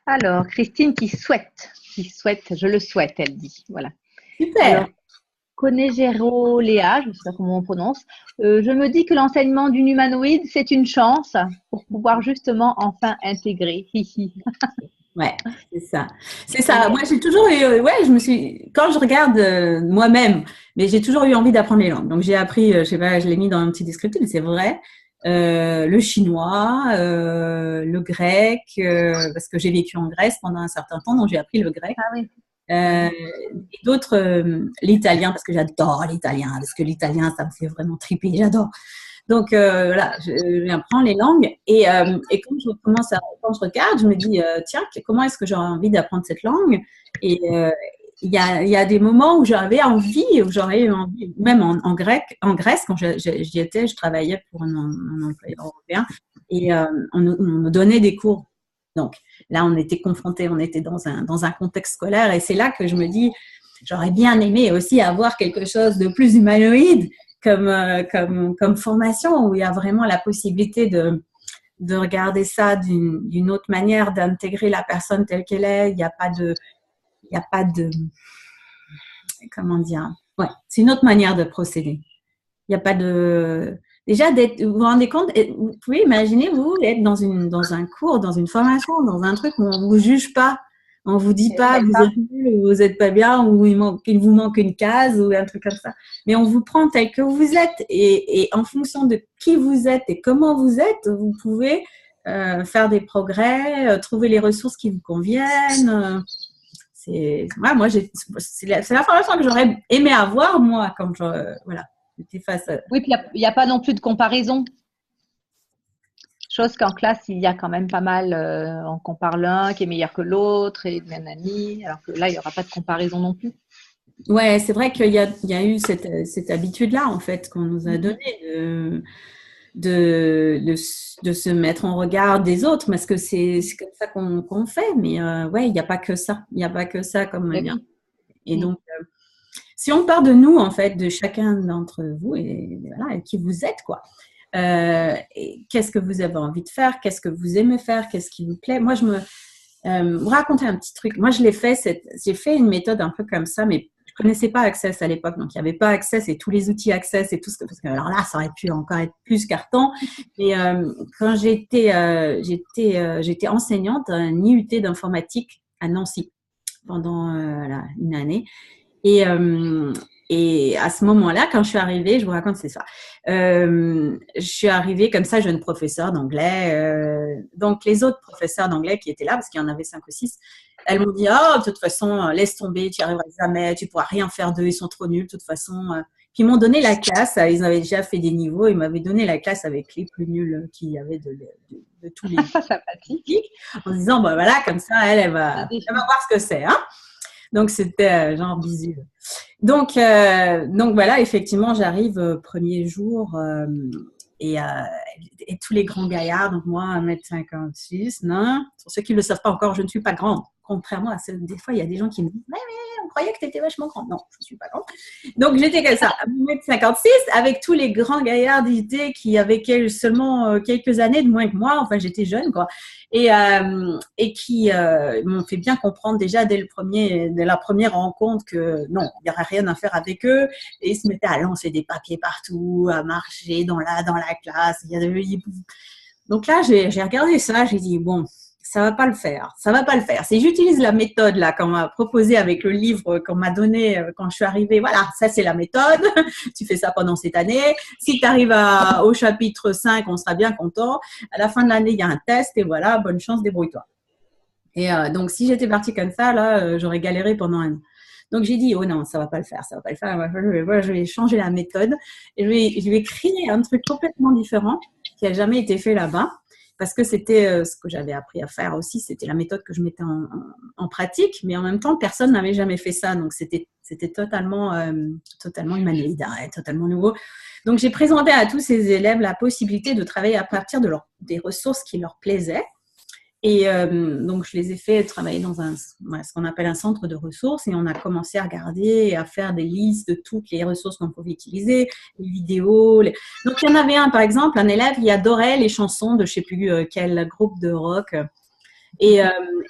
Alors, Christine qui souhaite, je le souhaite, elle dit. Voilà. Super. Alors, Conegero Léa, je ne sais pas comment on prononce, je me dis que l'enseignement d'une humanoïde, c'est une chance pour pouvoir justement enfin intégrer. Ouais, c'est ça. C'est ça. Moi, j'ai toujours eu, quand je regarde moi-même, mais j'ai toujours eu envie d'apprendre les langues. Donc, j'ai appris, je sais pas, je l'ai mis dans un petit descriptif, mais c'est vrai, le chinois, le grec, parce que j'ai vécu en Grèce pendant un certain temps, donc j'ai appris le grec. Ah oui. Et d'autres, l'italien, parce que j'adore l'italien, parce que l'italien, ça me fait vraiment triper, j'adore. Donc, voilà, j'apprends les langues et quand je regarde, je me dis, tiens, comment est-ce que j'aurais envie d'apprendre cette langue? Et il y a des moments où j'avais envie, où j'aurais eu envie, même en Grèce, quand j'y étais, je travaillais pour un employeur européen et on nous donnait des cours. Donc, là, on était confrontés, on était dans un contexte scolaire et c'est là que je me dis, j'aurais bien aimé aussi avoir quelque chose de plus humanoïde comme formation où il y a vraiment la possibilité de regarder ça d'une autre manière, d'intégrer la personne telle qu'elle est. Il n'y a pas de, comment dire, ouais, c'est une autre manière de procéder. Il n'y a pas de, déjà vous vous rendez compte, vous pouvez imaginer vous être dans un cours, dans une formation, dans un truc où on ne vous juge pas. On vous dit pas, vous êtes nul, ou vous n'êtes pas bien, ou il vous manque une case, ou un truc comme ça. Mais on vous prend tel que vous êtes. Et en fonction de qui vous êtes et comment vous êtes, vous pouvez faire des progrès, trouver les ressources qui vous conviennent. C'est la formation que j'aurais aimé avoir, moi, quand voilà, j'étais face à… Oui, puis il n'y a pas non plus de comparaison. Chose qu'en classe, il y a quand même pas mal. On compare l'un qui est meilleur que l'autre et nanani. Alors que là, il n'y aura pas de comparaison non plus. Ouais, c'est vrai qu'il y a eu cette habitude-là, en fait, qu'on nous a donnée de se mettre en regard des autres, parce que c'est comme ça qu'on fait. Mais ouais, il n'y a pas que ça. Il n'y a pas que ça comme manière. Et donc, si on part de nous, en fait, de chacun d'entre vous, et voilà, et qui vous êtes, quoi. Qu'est-ce que vous avez envie de faire, qu'est-ce que vous aimez faire, qu'est-ce qui vous plaît. Moi, vous raconter un petit truc. Moi, j'ai fait une méthode un peu comme ça, mais je connaissais pas Access à l'époque, donc il n'y avait pas Access et tous les outils Access et tout ce parce que alors là, ça aurait pu encore être plus carton. Mais quand j'étais enseignante à un IUT d'informatique à Nancy pendant une année. Et à ce moment-là, quand je suis arrivée, je vous raconte, c'est ça. Je suis arrivée comme ça, jeune professeur d'anglais. Donc, les autres professeurs d'anglais qui étaient là, parce qu'il y en avait 5 ou 6, elles m'ont dit « Oh, de toute façon, laisse tomber, tu n'y arriveras jamais, tu ne pourras rien faire d'eux, ils sont trop nuls, de toute façon. » Puis ils m'ont donné la classe, ils avaient déjà fait des niveaux, ils m'avaient donné la classe avec les plus nuls qu'il y avait de tous les sympathiques, en disant bah, « Voilà, comme ça, elle va voir ce que c'est. Hein » Donc, c'était genre bisu. Donc voilà, effectivement, j'arrive premier jour et tous les grands gaillards, donc moi, 1m56, non. Pour ceux qui ne le savent pas encore, je ne suis pas grande. Contrairement à des fois, il y a des gens qui me disent « Ouais, on croyait que tu étais vachement grande. » Non, je ne suis pas grande. Donc, j'étais comme ça, 1m56, avec tous les grands gaillards d'IUT qui avaient seulement quelques années de moins que moi. Enfin, j'étais jeune, quoi. Et qui m'ont fait bien comprendre déjà dès la première rencontre que non, il n'y aurait rien à faire avec eux. Et ils se mettaient à lancer des papiers partout, à marcher dans la classe. Donc là, j'ai regardé ça, j'ai dit bon, ça va pas le faire. Ça va pas le faire. Si j'utilise la méthode là qu'on m'a proposée avec le livre qu'on m'a donné quand je suis arrivée, voilà, ça c'est la méthode. Tu fais ça pendant cette année. Si tu arrives au chapitre 5, on sera bien content. À la fin de l'année, il y a un test et voilà, bonne chance, débrouille-toi. Et donc, si j'étais partie comme ça, là, j'aurais galéré pendant un an. Donc, j'ai dit, oh non, ça va pas le faire, ça va pas le faire. Je vais changer la méthode et je vais créer un truc complètement différent qui a jamais été fait là-bas. Parce que c'était ce que j'avais appris à faire aussi, c'était la méthode que je mettais en pratique, mais en même temps, personne n'avait jamais fait ça. Donc, c'était totalement humanoïde, totalement nouveau. Donc, j'ai présenté à tous ces élèves la possibilité de travailler à partir des ressources qui leur plaisaient. Et donc, je les ai fait travailler dans ce qu'on appelle un centre de ressources et on a commencé à regarder et à faire des listes de toutes les ressources qu'on pouvait utiliser, les vidéos. Donc, il y en avait un, par exemple, un élève qui adorait les chansons de je ne sais plus quel groupe de rock. Et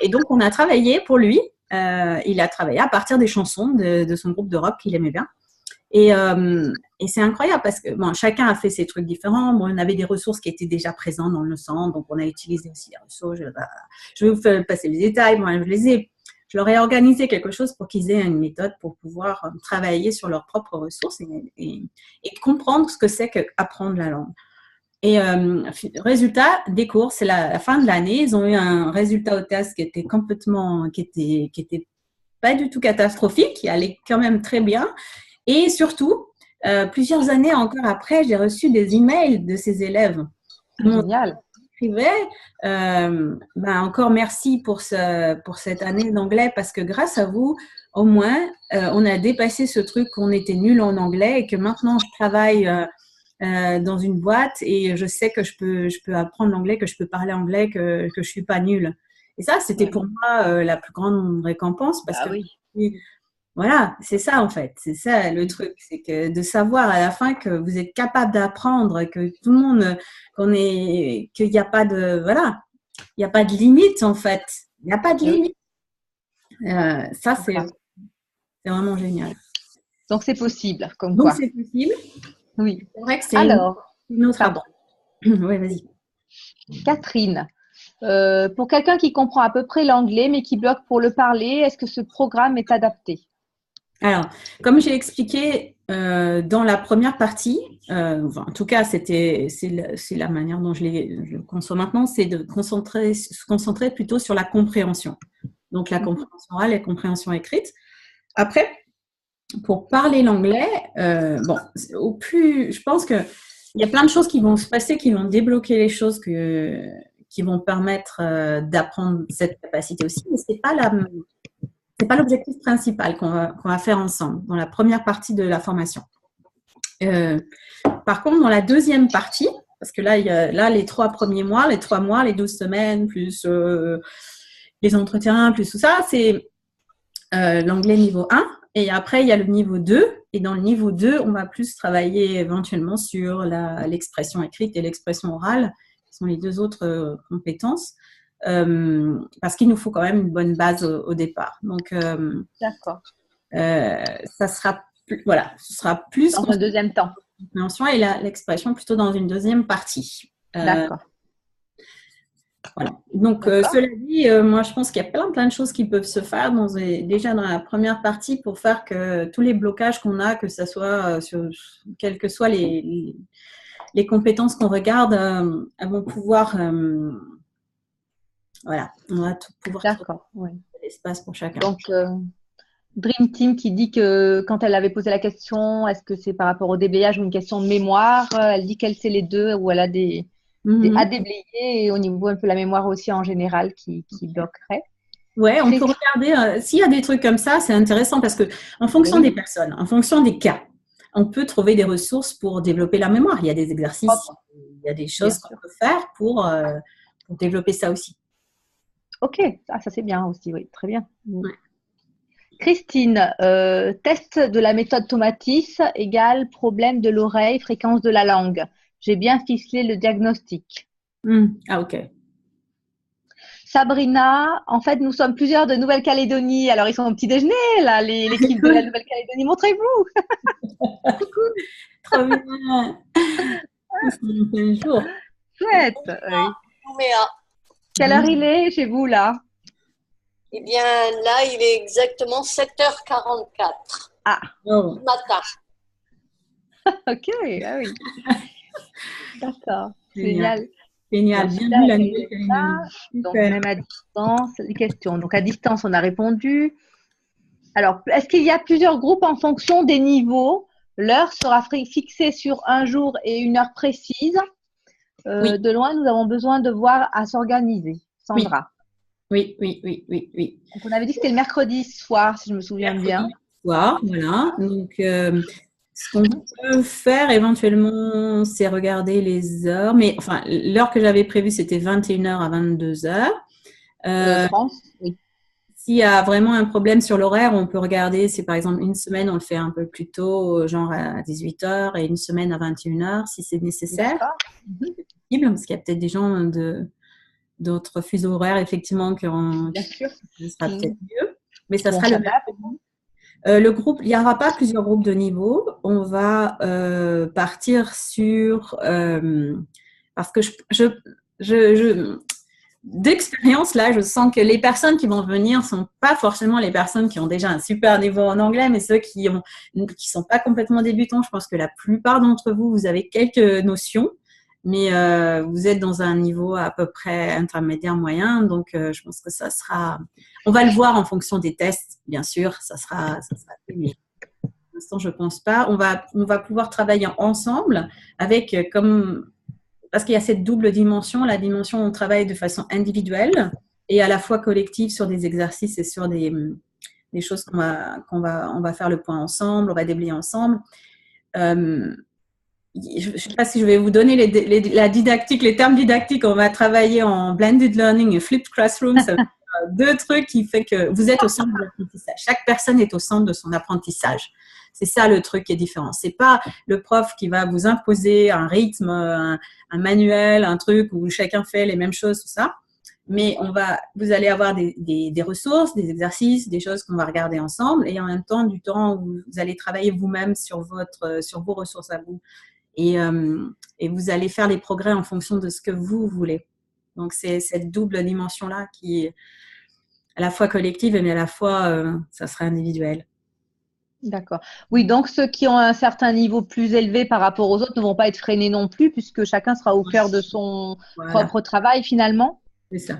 donc, on a travaillé pour lui. Il a travaillé à partir des chansons de son groupe de rock qu'il aimait bien. Et c'est incroyable parce que bon, chacun a fait ses trucs différents. Bon, on avait des ressources qui étaient déjà présentes dans le centre, donc on a utilisé aussi les ressources. Je vais vous faire passer les détails. Moi, je leur ai organisé quelque chose pour qu'ils aient une méthode pour pouvoir travailler sur leurs propres ressources et comprendre ce que c'est qu'apprendre la langue. Et résultat des cours, c'est la fin de l'année. Ils ont eu un résultat au test qui était qui était pas du tout catastrophique, qui allait quand même très bien. Et surtout, plusieurs années encore après, j'ai reçu des emails de ces élèves. Génial. Écrivait, encore merci pour cette année d'anglais parce que grâce à vous, au moins, on a dépassé ce truc qu'on était nul en anglais et que maintenant je travaille dans une boîte et je sais que je peux apprendre l'anglais, que je peux parler anglais, que je suis pas nulle. Et ça, c'était pour moi la plus grande récompense parce que voilà, c'est ça en fait, c'est ça le truc, c'est que de savoir à la fin que vous êtes capable d'apprendre, que tout le monde, qu'il n'y a pas de, voilà, il n'y a pas de limite en fait, il n'y a pas de limite. Ça c'est vraiment génial. Donc c'est possible, comme Donc quoi. c'est possible. Oui. C'est vrai que c'est une autre approche. Oui, vas-y. Catherine, pour quelqu'un qui comprend à peu près l'anglais mais qui bloque pour le parler, est-ce que ce programme est adapté? Alors, comme j'ai expliqué dans la première partie, en tout cas, c'est la manière dont je le conçois maintenant, c'est de se concentrer plutôt sur la compréhension. Donc, la compréhension orale et la compréhension écrite. Après, pour parler l'anglais, je pense qu'il y a plein de choses qui vont se passer, qui vont débloquer les choses qui vont permettre d'apprendre cette capacité aussi, mais c'est pas l'objectif principal qu'on va faire ensemble dans la première partie de la formation. Par contre, dans la deuxième partie, parce que là, il y a les 3 premiers mois, les 3 mois, les 12 semaines, plus les entretiens, plus tout ça, c'est l'anglais niveau 1. Et après, il y a le niveau 2. Et dans le niveau 2, on va plus travailler éventuellement sur l'expression écrite et l'expression orale, qui sont les 2 autres compétences. Parce qu'il nous faut quand même une bonne base au départ. Donc, d'accord. Ça sera ce sera plus dans un deuxième temps. Et l'expression plutôt dans une deuxième partie. D'accord. Voilà. Donc, cela dit, moi, je pense qu'il y a plein de choses qui peuvent se faire déjà dans la première partie pour faire que tous les blocages qu'on a, que ce soit quelles que soient les compétences qu'on regarde, elles vont pouvoir voilà, on va pouvoir trouver l'espace pour chacun. Donc, Dream Team qui dit que quand elle avait posé la question, est-ce que c'est par rapport au déblayage ou une question de mémoire, elle dit qu'elle sait les deux, ou elle a à déblayer et au niveau un peu la mémoire aussi en général qui bloquerait. Ouais, on peut regarder, s'il y a des trucs comme ça, c'est intéressant parce que en fonction des personnes, en fonction des cas, on peut trouver des ressources pour développer la mémoire. Il y a des exercices, il y a des choses qu'on peut faire pour développer ça aussi. Ok, ça c'est bien aussi, oui, très bien. Ouais. Christine, test de la méthode Tomatis égale problème de l'oreille, fréquence de la langue. J'ai bien ficelé le diagnostic. Ah, ok. Sabrina, en fait, nous sommes plusieurs de Nouvelle-Calédonie. Alors, ils sont au petit déjeuner, là, l'équipe de la Nouvelle-Calédonie. Montrez-vous. Coucou. Trop bien. C'est un jour. Chouette. Oui. Quelle heure il est chez vous, là? Eh bien, là, il est exactement 7h44. Ah. Du matin. Ok, ah oui. D'accord. Génial. Génial. Bien vu la Nouvelle-Calédonie. Donc, même à distance, les questions. Donc, à distance, on a répondu. Alors, est-ce qu'il y a plusieurs groupes en fonction des niveaux? L'heure sera fixée sur un jour et une heure précise. Oui. De loin, nous avons besoin de voir à s'organiser. Sandra. Oui. Donc, on avait dit que c'était le mercredi soir, si je me souviens bien. Soir, voilà. Donc, ce qu'on peut faire éventuellement, c'est regarder les heures. Mais enfin, l'heure que j'avais prévue, c'était 21h à 22h. France, oui. S'il y a vraiment un problème sur l'horaire, on peut regarder, c'est par exemple une semaine, on le fait un peu plus tôt, genre à 18h, et une semaine à 21h, si c'est nécessaire. C'est possible, parce qu'il y a peut-être des gens d'autres fuseaux horaires, effectivement, Bien sûr. Ce sera peut-être mieux. Mais ça sera le groupe, il n'y aura pas plusieurs groupes de niveau. On va partir sur… parce que d'expérience, là, je sens que les personnes qui vont venir ne sont pas forcément les personnes qui ont déjà un super niveau en anglais, mais ceux qui sont pas complètement débutants. Je pense que la plupart d'entre vous, vous avez quelques notions, mais vous êtes dans un niveau à peu près intermédiaire moyen. Donc, je pense que ça sera… On va le voir en fonction des tests, bien sûr. Ça sera mieux. l'instant, je pense pas. On va pouvoir travailler ensemble avec parce qu'il y a cette double dimension, la dimension où on travaille de façon individuelle et à la fois collective sur des exercices et sur des choses on va faire le point ensemble, on va déblayer ensemble. Je ne sais pas si je vais vous donner la didactique, les termes didactiques. On va travailler en blended learning et flipped classroom. Ça va être deux trucs qui fait que vous êtes au centre de l'apprentissage. Chaque personne est au centre de son apprentissage. C'est ça le truc qui est différent. C'est pas le prof qui va vous imposer un rythme, un manuel, un truc où chacun fait les mêmes choses, tout ça. Mais vous allez avoir des ressources, des exercices, des choses qu'on va regarder ensemble, et en même temps du temps où vous allez travailler vous-même sur vos ressources à vous. Et vous allez faire les progrès en fonction de ce que vous voulez. Donc, c'est cette double dimension-là qui est à la fois collective, mais à la fois, ça sera individuel. D'accord. Oui, donc ceux qui ont un certain niveau plus élevé par rapport aux autres ne vont pas être freinés non plus, puisque chacun sera au cœur de son propre travail finalement. C'est ça.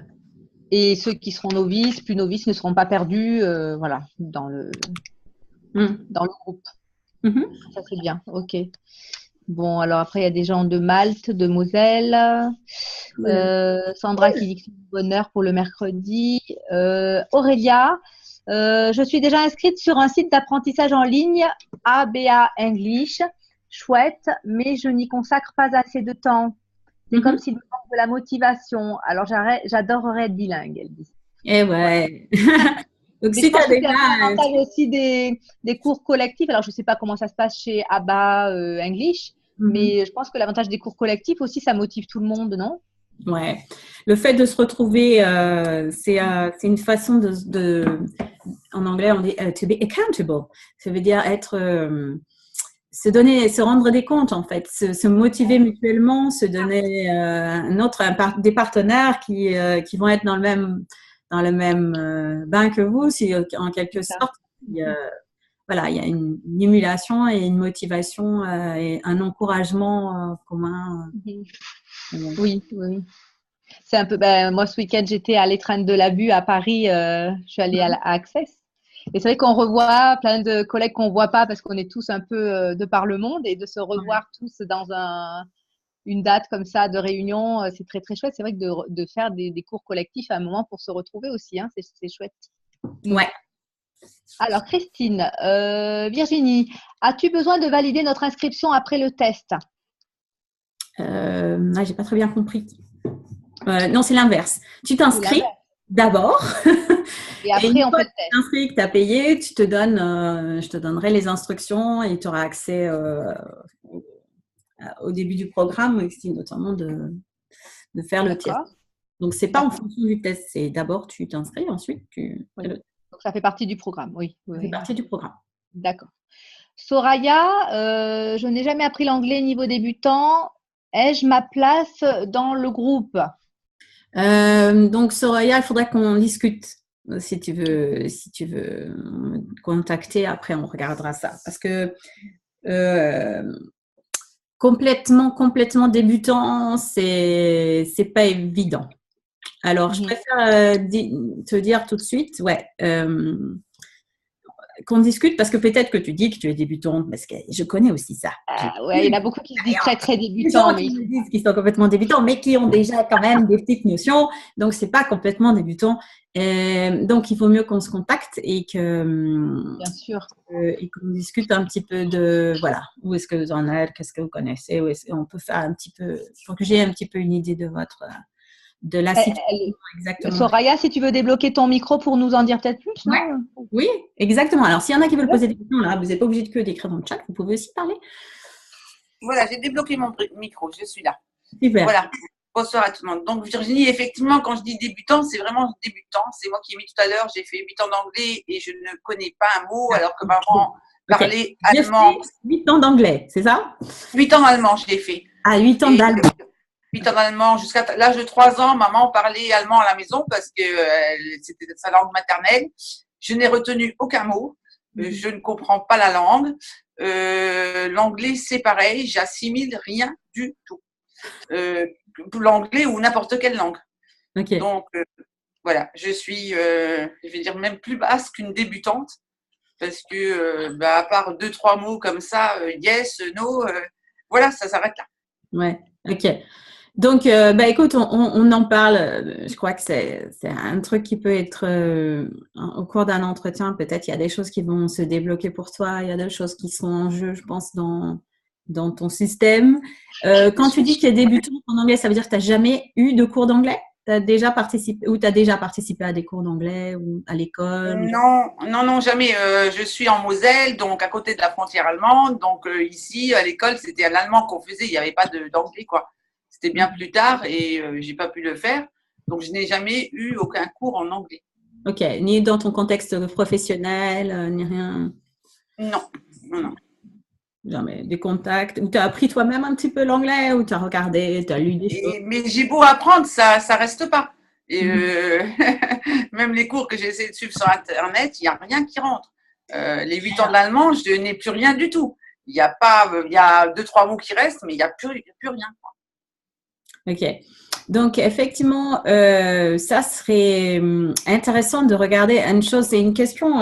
Et ceux qui seront novices, plus novices, ne seront pas perdus voilà, dans le groupe. Ça, c'est bien. OK. Bon, alors après, il y a des gens de Malte, de Moselle. Sandra qui dit que c'est du bonheur pour le mercredi. Aurélia, je suis déjà inscrite sur un site d'apprentissage en ligne, ABA English. Chouette, mais je n'y consacre pas assez de temps. C'est comme s'il me manque de la motivation. Alors, j'adorerais être bilingue, elle dit. Eh ouais. Donc, si tu as déjà l'avantage aussi des cours collectifs. Alors, je ne sais pas comment ça se passe chez ABA English, mais je pense que l'avantage des cours collectifs aussi, ça motive tout le monde, non? Ouais. Le fait de se retrouver, c'est une façon en anglais, on dit to be accountable. Ça veut dire se rendre des comptes, en fait, se motiver mutuellement, se donner des partenaires qui vont être dans le même bain que vous, si en quelque sorte. Voilà, il y a une émulation et une motivation et un encouragement commun. Oui. C'est un peu. Moi, ce week-end, j'étais à l'Étreinte de l'Abus à Paris. Je suis allée à Access. Et c'est vrai qu'on revoit plein de collègues qu'on ne voit pas parce qu'on est tous un peu de par le monde, et de se revoir tous dans une date comme ça de réunion, c'est très très chouette. C'est vrai que de faire des cours collectifs à un moment pour se retrouver aussi, hein, c'est chouette. Ouais. Alors Christine, Virginie, as-tu besoin de valider notre inscription après le test? J'ai pas très bien compris. Non, c'est l'inverse. Tu t'inscris d'abord. Et après, on fait le test. Tu t'inscris, que tu as payé, je te donnerai les instructions et tu auras accès au début du programme, notamment de faire le test. Donc, ce n'est pas en fonction du test, c'est d'abord tu t'inscris, ensuite tu fais le test. Donc, ça fait partie du programme, oui. Ça fait partie du programme. D'accord. Soraya, je n'ai jamais appris l'anglais niveau débutant. Ai-je ma place dans le groupe? Donc, Soraya, il faudrait qu'on discute. Si tu veux me contacter, après on regardera ça. Parce que complètement débutant, c'est pas évident. Alors, je préfère te dire tout de suite, qu'on discute, parce que peut-être que tu dis que tu es débutante, parce que je connais aussi ça. Il y en a beaucoup qui se disent très très débutants, mais qui disent qu'ils sont complètement débutants, mais qui ont déjà quand même des petites notions. Donc c'est pas complètement débutant. Donc il vaut mieux qu'on se contacte et bien sûr, et qu'on discute un petit peu de où est-ce que vous en êtes, qu'est-ce que vous connaissez, on peut faire un petit peu, pour que j'ai un petit peu une idée de la situation exactement. Soraya, si tu veux débloquer ton micro pour nous en dire peut-être plus, non? Oui, exactement. Alors, s'il y en a qui veulent poser des questions, là, vous n'êtes pas obligé de d'écrire dans le chat, vous pouvez aussi parler. Voilà, j'ai débloqué mon micro, je suis là. Super. Voilà, bonsoir à tout le monde. Donc, Virginie, effectivement, quand je dis débutant, c'est vraiment débutant. C'est moi qui ai mis tout à l'heure, j'ai fait 8 ans d'anglais et je ne connais pas un mot, alors que maman parlait allemand. 8 ans d'anglais, c'est ça? 8 ans allemand, j'ai fait. 8 ans d'allemand. 8 ans d'allemand, jusqu'à l'âge de 3 ans, maman parlait allemand à la maison parce que c'était sa langue maternelle. Je n'ai retenu aucun mot. Je ne comprends pas la langue. L'anglais, c'est pareil. J'assimile rien du tout. L'anglais ou n'importe quelle langue. Okay. Donc, voilà. Je suis, je vais dire, même plus basse qu'une débutante. parce que, à part 2-3 mots comme ça, yes, no, voilà, ça s'arrête là. Ouais, ok. Donc, écoute, on en parle. Je crois que c'est un truc qui peut être au cours d'un entretien. Peut-être il y a des choses qui vont se débloquer pour toi. Il y a des choses qui sont en jeu, je pense, dans ton système. Quand tu dis que tu es débutante en anglais, ça veut dire que tu n'as jamais eu de cours d'anglais? Tu as déjà participé à des cours d'anglais ou à l'école? Non, jamais. Je suis en Moselle, donc à côté de la frontière allemande. Donc ici, à l'école, c'était à l'allemand qu'on faisait. Il n'y avait pas d'anglais, quoi. C'était bien plus tard et j'ai pas pu le faire. Donc je n'ai jamais eu aucun cours en anglais. Ok, ni dans ton contexte professionnel, ni rien. Non. Jamais des contacts. Ou tu as appris toi-même un petit peu l'anglais, ou tu as regardé, tu as lu des choses. Mais j'ai beau apprendre, ça reste pas. Et même les cours que j'ai essayé de suivre sur Internet, il n'y a rien qui rentre. Les 8 ans de l'allemand, je n'ai plus rien du tout. Il y a 2-3 mots qui restent, mais il n'y a plus rien. Ok. Donc, effectivement, ça serait intéressant de regarder une chose. C'est une question,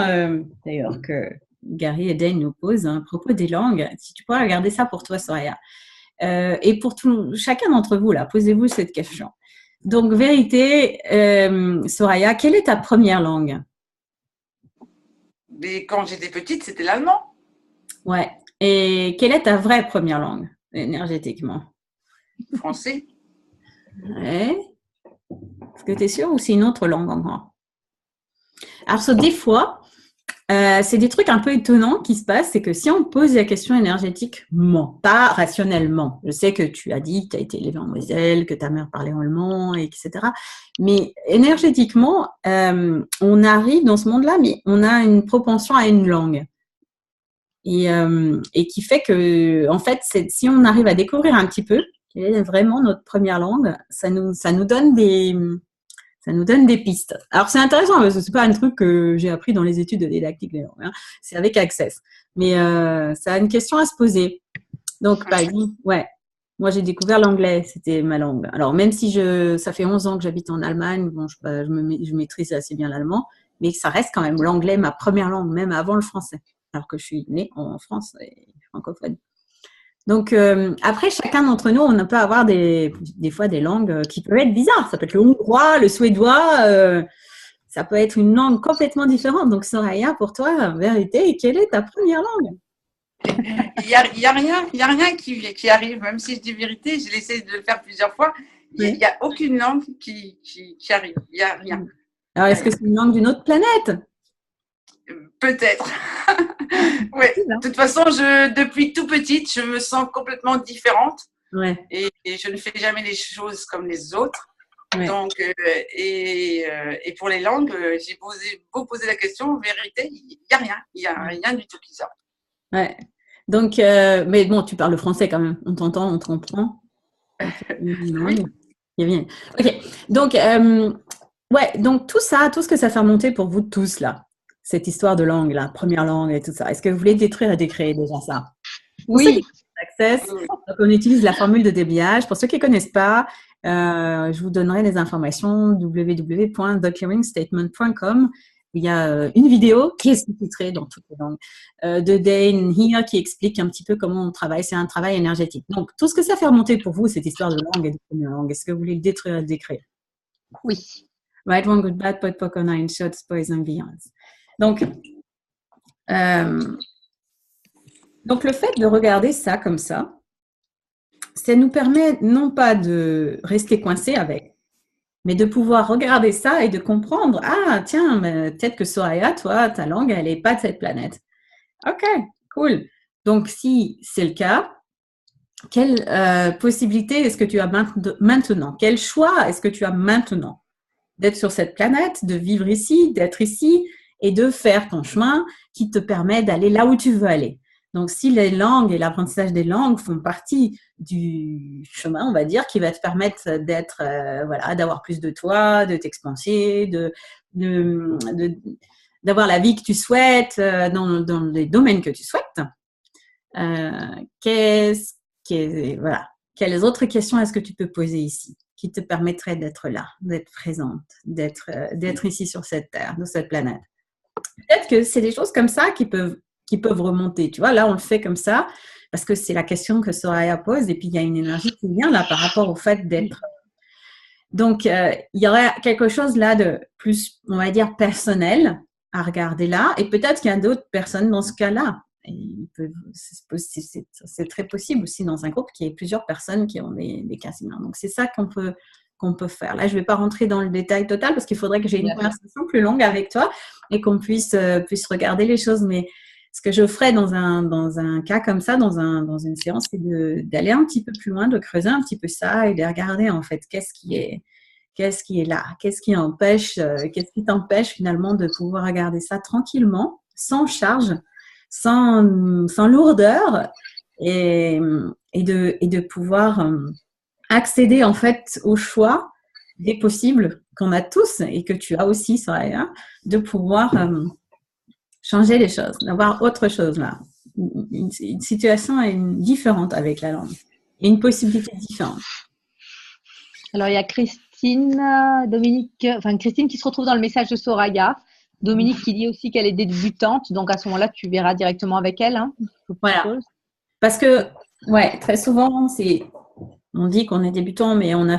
d'ailleurs, que Gary et Dane nous posent à propos des langues. Si tu pourrais regarder ça pour toi, Soraya. Et pour chacun d'entre vous, là, posez-vous cette question. Donc, vérité, Soraya, quelle est ta première langue? Mais quand j'étais petite, c'était l'allemand. Ouais. Et quelle est ta vraie première langue, énergétiquement? Français. Ouais. Est-ce que tu es sûr ou c'est une autre langue encore? Alors, des fois, c'est des trucs un peu étonnants qui se passent. C'est que si on pose la question énergétiquement, pas rationnellement, je sais que tu as dit que tu as été élevé en Moselle, que ta mère parlait allemand, etc. Mais énergétiquement, on arrive dans ce monde-là, mais on a une propension à une langue. Et qui fait que, en fait, si on arrive à découvrir un petit peu quelle est vraiment notre première langue, ça nous donne des pistes. Alors, c'est intéressant parce que c'est pas un truc que j'ai appris dans les études de didactique des langues, hein. C'est avec Access. Mais ça a une question à se poser. Donc, par exemple, ouais, moi, j'ai découvert l'anglais, c'était ma langue. Alors, même si ça fait 11 ans que j'habite en Allemagne, bon, je maîtrise assez bien l'allemand, mais ça reste quand même l'anglais, ma première langue, même avant le français, alors que je suis née en France et francophone. Donc, après, chacun d'entre nous, on peut avoir des fois des langues qui peuvent être bizarres. Ça peut être le hongrois, le suédois, ça peut être une langue complètement différente. Donc, Soraya, pour toi, en vérité, quelle est ta première langue? Il y a rien qui arrive, même si je dis vérité, j'ai essayé de le faire plusieurs fois. Il n'y a aucune langue qui arrive. Il n'y a rien. Alors, est-ce que c'est une langue d'une autre planète? Peut-être. Ouais. De toute façon, depuis tout petite, je me sens complètement différente. Ouais. Et je ne fais jamais les choses comme les autres. Ouais. Donc, et pour les langues, j'ai beau poser la question, en vérité, il n'y a rien. Il n'y a rien du tout qui sort. Ouais. Donc, mais bon, tu parles le français quand même. On t'entend, on te comprend. Oui. Bien. Ok. Donc, ouais. Donc tout ça, tout ce que ça fait remonter pour vous tous là, cette histoire de langue, la première langue et tout ça. Est-ce que vous voulez détruire et décréer déjà ça? Oui. Access. Donc, on utilise la formule de débiage. Pour ceux qui ne connaissent pas, je vous donnerai les informations www.theclearingstatement.com. Il y a une vidéo qui est sous-titrée dans toutes les langues de Dane Here qui explique un petit peu comment on travaille. C'est un travail énergétique. Donc, tout ce que ça fait remonter pour vous, cette histoire de langue et de première langue, est-ce que vous voulez le détruire et le décrire? Oui. Right, wrong, good, bad, pot, poc, nine, shots, boys and beyonds. Donc, le fait de regarder ça comme ça nous permet non pas de rester coincé avec, mais de pouvoir regarder ça et de comprendre, ah tiens, peut-être que Soraya, toi, ta langue, elle n'est pas de cette planète. Ok, cool. Donc, si c'est le cas, quelle possibilité est-ce que tu as maintenant? Quel choix est-ce que tu as maintenant d'être sur cette planète, de vivre ici, d'être ici et de faire ton chemin qui te permet d'aller là où tu veux aller? Donc, si les langues et l'apprentissage des langues font partie du chemin, on va dire, qui va te permettre d'être, d'avoir plus de toi, de t'expanser, d'avoir la vie que tu souhaites dans les domaines que tu souhaites. Quelles autres questions est-ce que tu peux poser ici qui te permettraient d'être là, d'être présente, d'être ici sur cette terre, sur cette planète? peut-être que c'est des choses comme ça qui peuvent remonter. Tu vois, là, on le fait comme ça parce que c'est la question que Soraya pose et puis il y a une énergie qui vient là par rapport au fait d'être. Donc, il y aurait quelque chose là de plus, on va dire, personnel à regarder là. Et peut-être qu'il y a d'autres personnes dans ce cas-là. C'est très possible aussi dans un groupe qu'il y ait plusieurs personnes qui ont des cas similaires. Donc, c'est ça qu'on peut faire. Là, je ne vais pas rentrer dans le détail total parce qu'il faudrait que j'ai une conversation plus longue avec toi et qu'on puisse regarder les choses. Mais ce que je ferais dans un cas comme ça, dans une séance, c'est d'aller un petit peu plus loin, de creuser un petit peu ça et de regarder en fait qu'est-ce qui est là, qu'est-ce qui t'empêche finalement de pouvoir regarder ça tranquillement, sans charge, sans lourdeur et de pouvoir accéder en fait au choix des possibles qu'on a tous et que tu as aussi, Soraya, de pouvoir changer les choses, d'avoir autre chose là. Une situation est différente avec la langue et une possibilité différente. Alors, il y a Christine qui se retrouve dans le message de Soraya. Dominique qui dit aussi qu'elle est débutante. Donc, à ce moment-là, tu verras directement avec elle. Hein, voilà. Parce que, très souvent, on dit qu'on est débutant, mais on a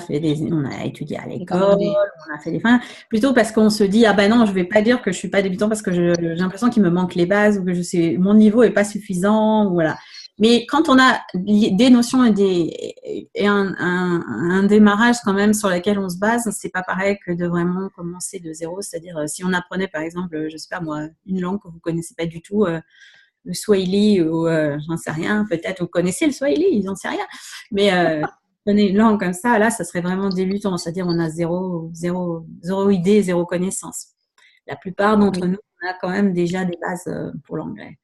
étudié à l'école, on a fait des plutôt parce qu'on se dit, ah ben non, je vais pas dire que je suis pas débutant parce que j'ai l'impression qu'il me manque les bases ou que mon niveau est pas suffisant, voilà. Mais quand on a des notions et un démarrage quand même sur lequel on se base, c'est pas pareil que de vraiment commencer de zéro. C'est-à-dire, si on apprenait par exemple, je sais pas moi, une langue que vous connaissez pas du tout, le Swahili ou j'en sais rien, peut-être vous connaissez le Swahili, j'en sais rien. Mais donner une langue comme ça, là, ça serait vraiment débutant. C'est-à-dire, on a zéro idée, zéro connaissance. La plupart d'entre nous, on a quand même déjà des bases pour l'anglais.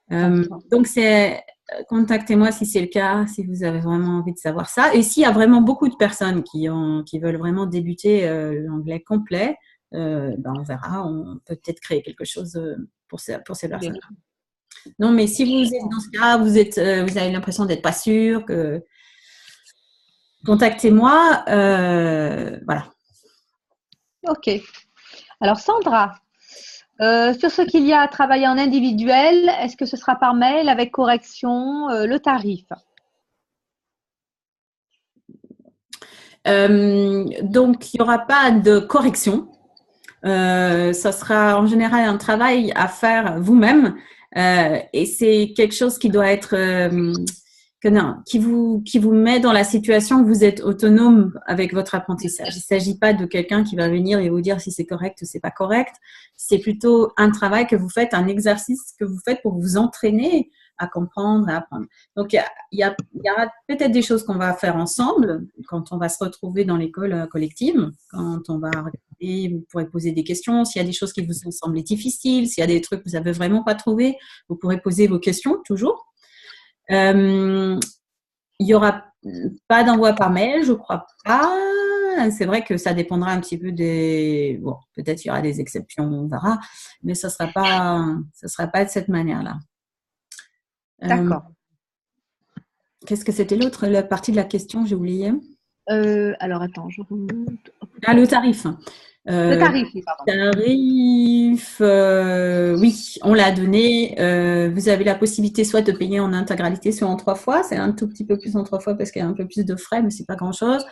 Donc, contactez-moi si c'est le cas, si vous avez vraiment envie de savoir ça. Et s'il y a vraiment beaucoup de personnes qui veulent vraiment débuter l'anglais complet, on verra. On peut peut-être créer quelque chose pour ces personnes. Non, mais si vous êtes dans ce cas, vous avez l'impression d'être pas sûr, contactez-moi. Voilà. Ok. Alors, Sandra, sur ce qu'il y a à travailler en individuel, est-ce que ce sera par mail avec correction, le tarif? Donc, il n'y aura pas de correction. Ça sera en général un travail à faire vous-même et c'est quelque chose qui doit être qui vous met dans la situation que vous êtes autonome avec votre apprentissage. Il ne s'agit pas de quelqu'un qui va venir et vous dire si c'est correct ou c'est pas correct. C'est plutôt un travail que vous faites, un exercice que vous faites pour vous entraîner à comprendre, à apprendre. Donc, il y aura peut-être des choses qu'on va faire ensemble quand on va se retrouver dans l'école collective, quand on va regarder, vous pourrez poser des questions. S'il y a des choses qui vous ont semblé difficiles, s'il y a des trucs que vous n'avez vraiment pas trouvé, vous pourrez poser vos questions toujours. Il n'y aura pas d'envoi par mail, je ne crois pas. C'est vrai que ça dépendra un petit peu des… Bon, peut-être il y aura des exceptions, on verra, mais ça sera pas de cette manière-là. D'accord. Qu'est-ce que c'était l'autre la partie de la question, j'ai oublié. Alors, attends, je remonte. Ah, le tarif. Le tarif, pardon. Oui, on l'a donné. Vous avez la possibilité soit de payer en intégralité, soit en 3 fois. C'est un tout petit peu plus en 3 fois parce qu'il y a un peu plus de frais, mais c'est pas grand-chose.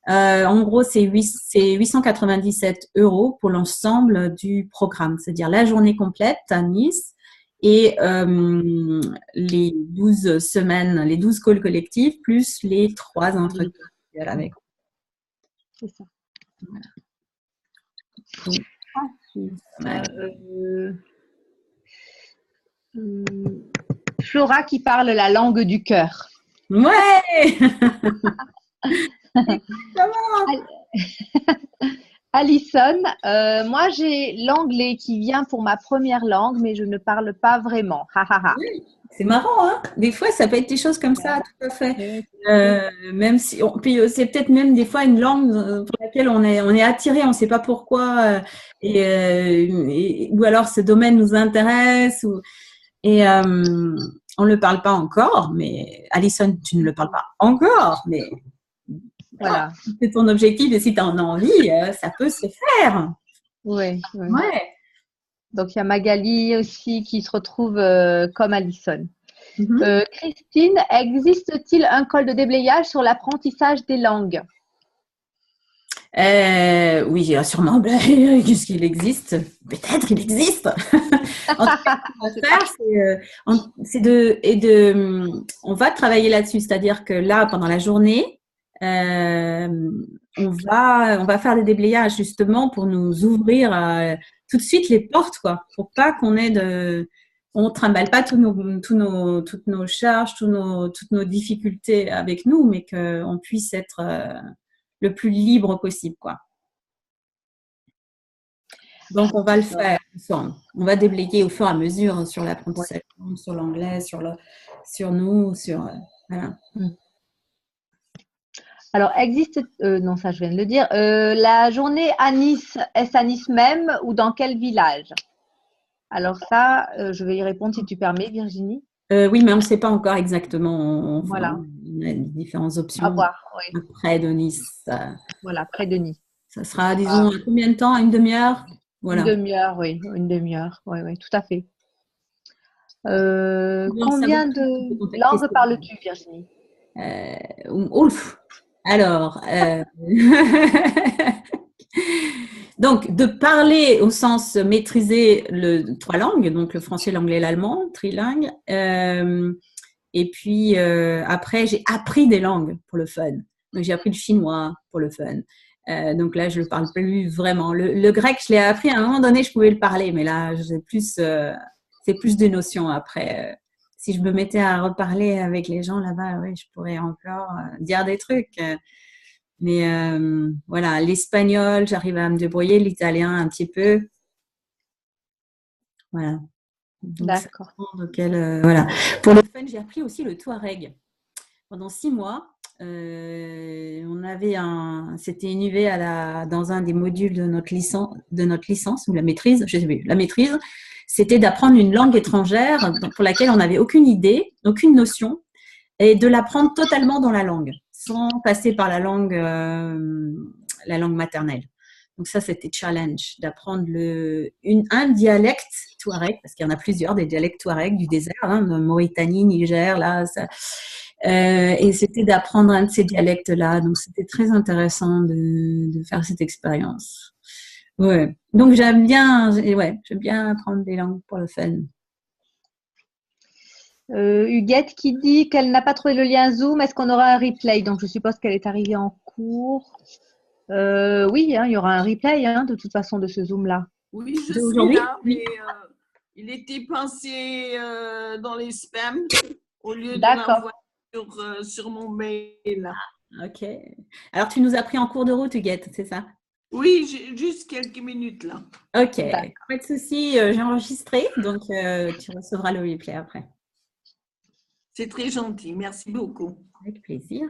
En gros, c'est 897 € pour l'ensemble du programme, c'est-à-dire la journée complète à Nice et les 12 semaines, les 12 calls collectifs, plus les 3 entretiens avec. C'est ça. Voilà. Flora qui parle la langue du cœur. Ouais. Alison, moi j'ai l'anglais qui vient pour ma première langue, mais je ne parle pas vraiment. Oui, c'est marrant, hein. Des fois, ça peut être des choses comme ça, tout à fait. Même si, puis c'est peut-être même des fois une langue pour laquelle on est attiré, on ne sait pas pourquoi, ou alors ce domaine nous intéresse, et on ne le parle pas encore. Mais Alison, tu ne le parles pas encore, mais voilà. C'est ton objectif et si tu en as envie, ça peut se faire. Oui. Ouais. Donc, il y a Magali aussi qui se retrouve comme Alison. Mhm. Christine, existe-t-il un col de déblayage sur l'apprentissage des langues? Oui, il y a sûrement. Ben, qu'est-ce qu'il existe? Peut-être il existe. En tout cas, ce qu'on va faire, on va travailler là-dessus. C'est-à-dire que là, pendant la journée, euh, on va faire des déblayages justement pour nous ouvrir tout de suite les portes, quoi, pour pas on trimballe pas toutes nos charges, toutes nos difficultés avec nous, mais qu'on puisse être le plus libre possible, quoi. Donc, on va le faire ensemble. On va déblayer au fur et à mesure sur l'apprentissage, sur l'anglais, sur nous, voilà. Alors, non, ça je viens de le dire, la journée à Nice, est-ce à Nice même ou dans quel village? Alors ça, je vais y répondre si tu permets, Virginie. Oui, mais on ne sait pas encore exactement. Voilà, On a différentes à options. voir, oui. Près de Nice, Voilà, près de Nice. ça sera, disons, à combien de temps? Une demi-heure? Une Voilà. demi-heure, oui, une demi-heure, oui, oui, tout à fait. Donc, ça Combien vous de contacter langues parles-tu, Virginie? ouf. Alors, donc, de parler au sens maîtriser trois langues, donc le français, l'anglais, l'allemand, trilingue. Et puis, après, j'ai appris des langues pour le fun. Donc, j'ai appris le chinois pour le fun. Donc là, je ne le parle plus vraiment. Le grec, je l'ai appris à un moment donné, je pouvais le parler, mais là, c'est plus des notions après. Si je me mettais à reparler avec les gens là-bas, oui, je pourrais encore dire des trucs. Mais voilà, l'espagnol, j'arrive à me débrouiller, l'italien un petit peu. Voilà. Donc, D'accord. voilà. Pour le fun, j'ai appris aussi le touareg. Pendant 6 mois, c'était une UV dans un des modules de notre licence ou la maîtrise, je sais plus, la maîtrise, c'était d'apprendre une langue étrangère pour laquelle on n'avait aucune idée, aucune notion, et de l'apprendre totalement dans la langue, sans passer par la langue maternelle. Donc ça, c'était challenge d'apprendre un dialecte touareg, parce qu'il y en a plusieurs, des dialectes touareg du désert, de Mauritanie, Niger, là, ça. Et c'était d'apprendre un de ces dialectes-là. Donc, c'était très intéressant de faire cette expérience. Ouais. Donc, j'aime bien apprendre des langues pour le fun. Huguette qui dit qu'elle n'a pas trouvé le lien Zoom. Est-ce qu'on aura un replay? Donc, je suppose qu'elle est arrivée en cours. Oui, il y aura un replay de toute façon de ce Zoom-là. Oui, je suis là, mais il était pensé dans les spams au lieu de l'envoyer sur mon mail. Ok. Alors, tu nous as pris en cours de route, Huguette, c'est ça? Oui, j'ai juste quelques minutes là. Ok, pas de souci, j'ai enregistré, donc tu recevras le replay après. C'est très gentil, merci beaucoup. Avec plaisir.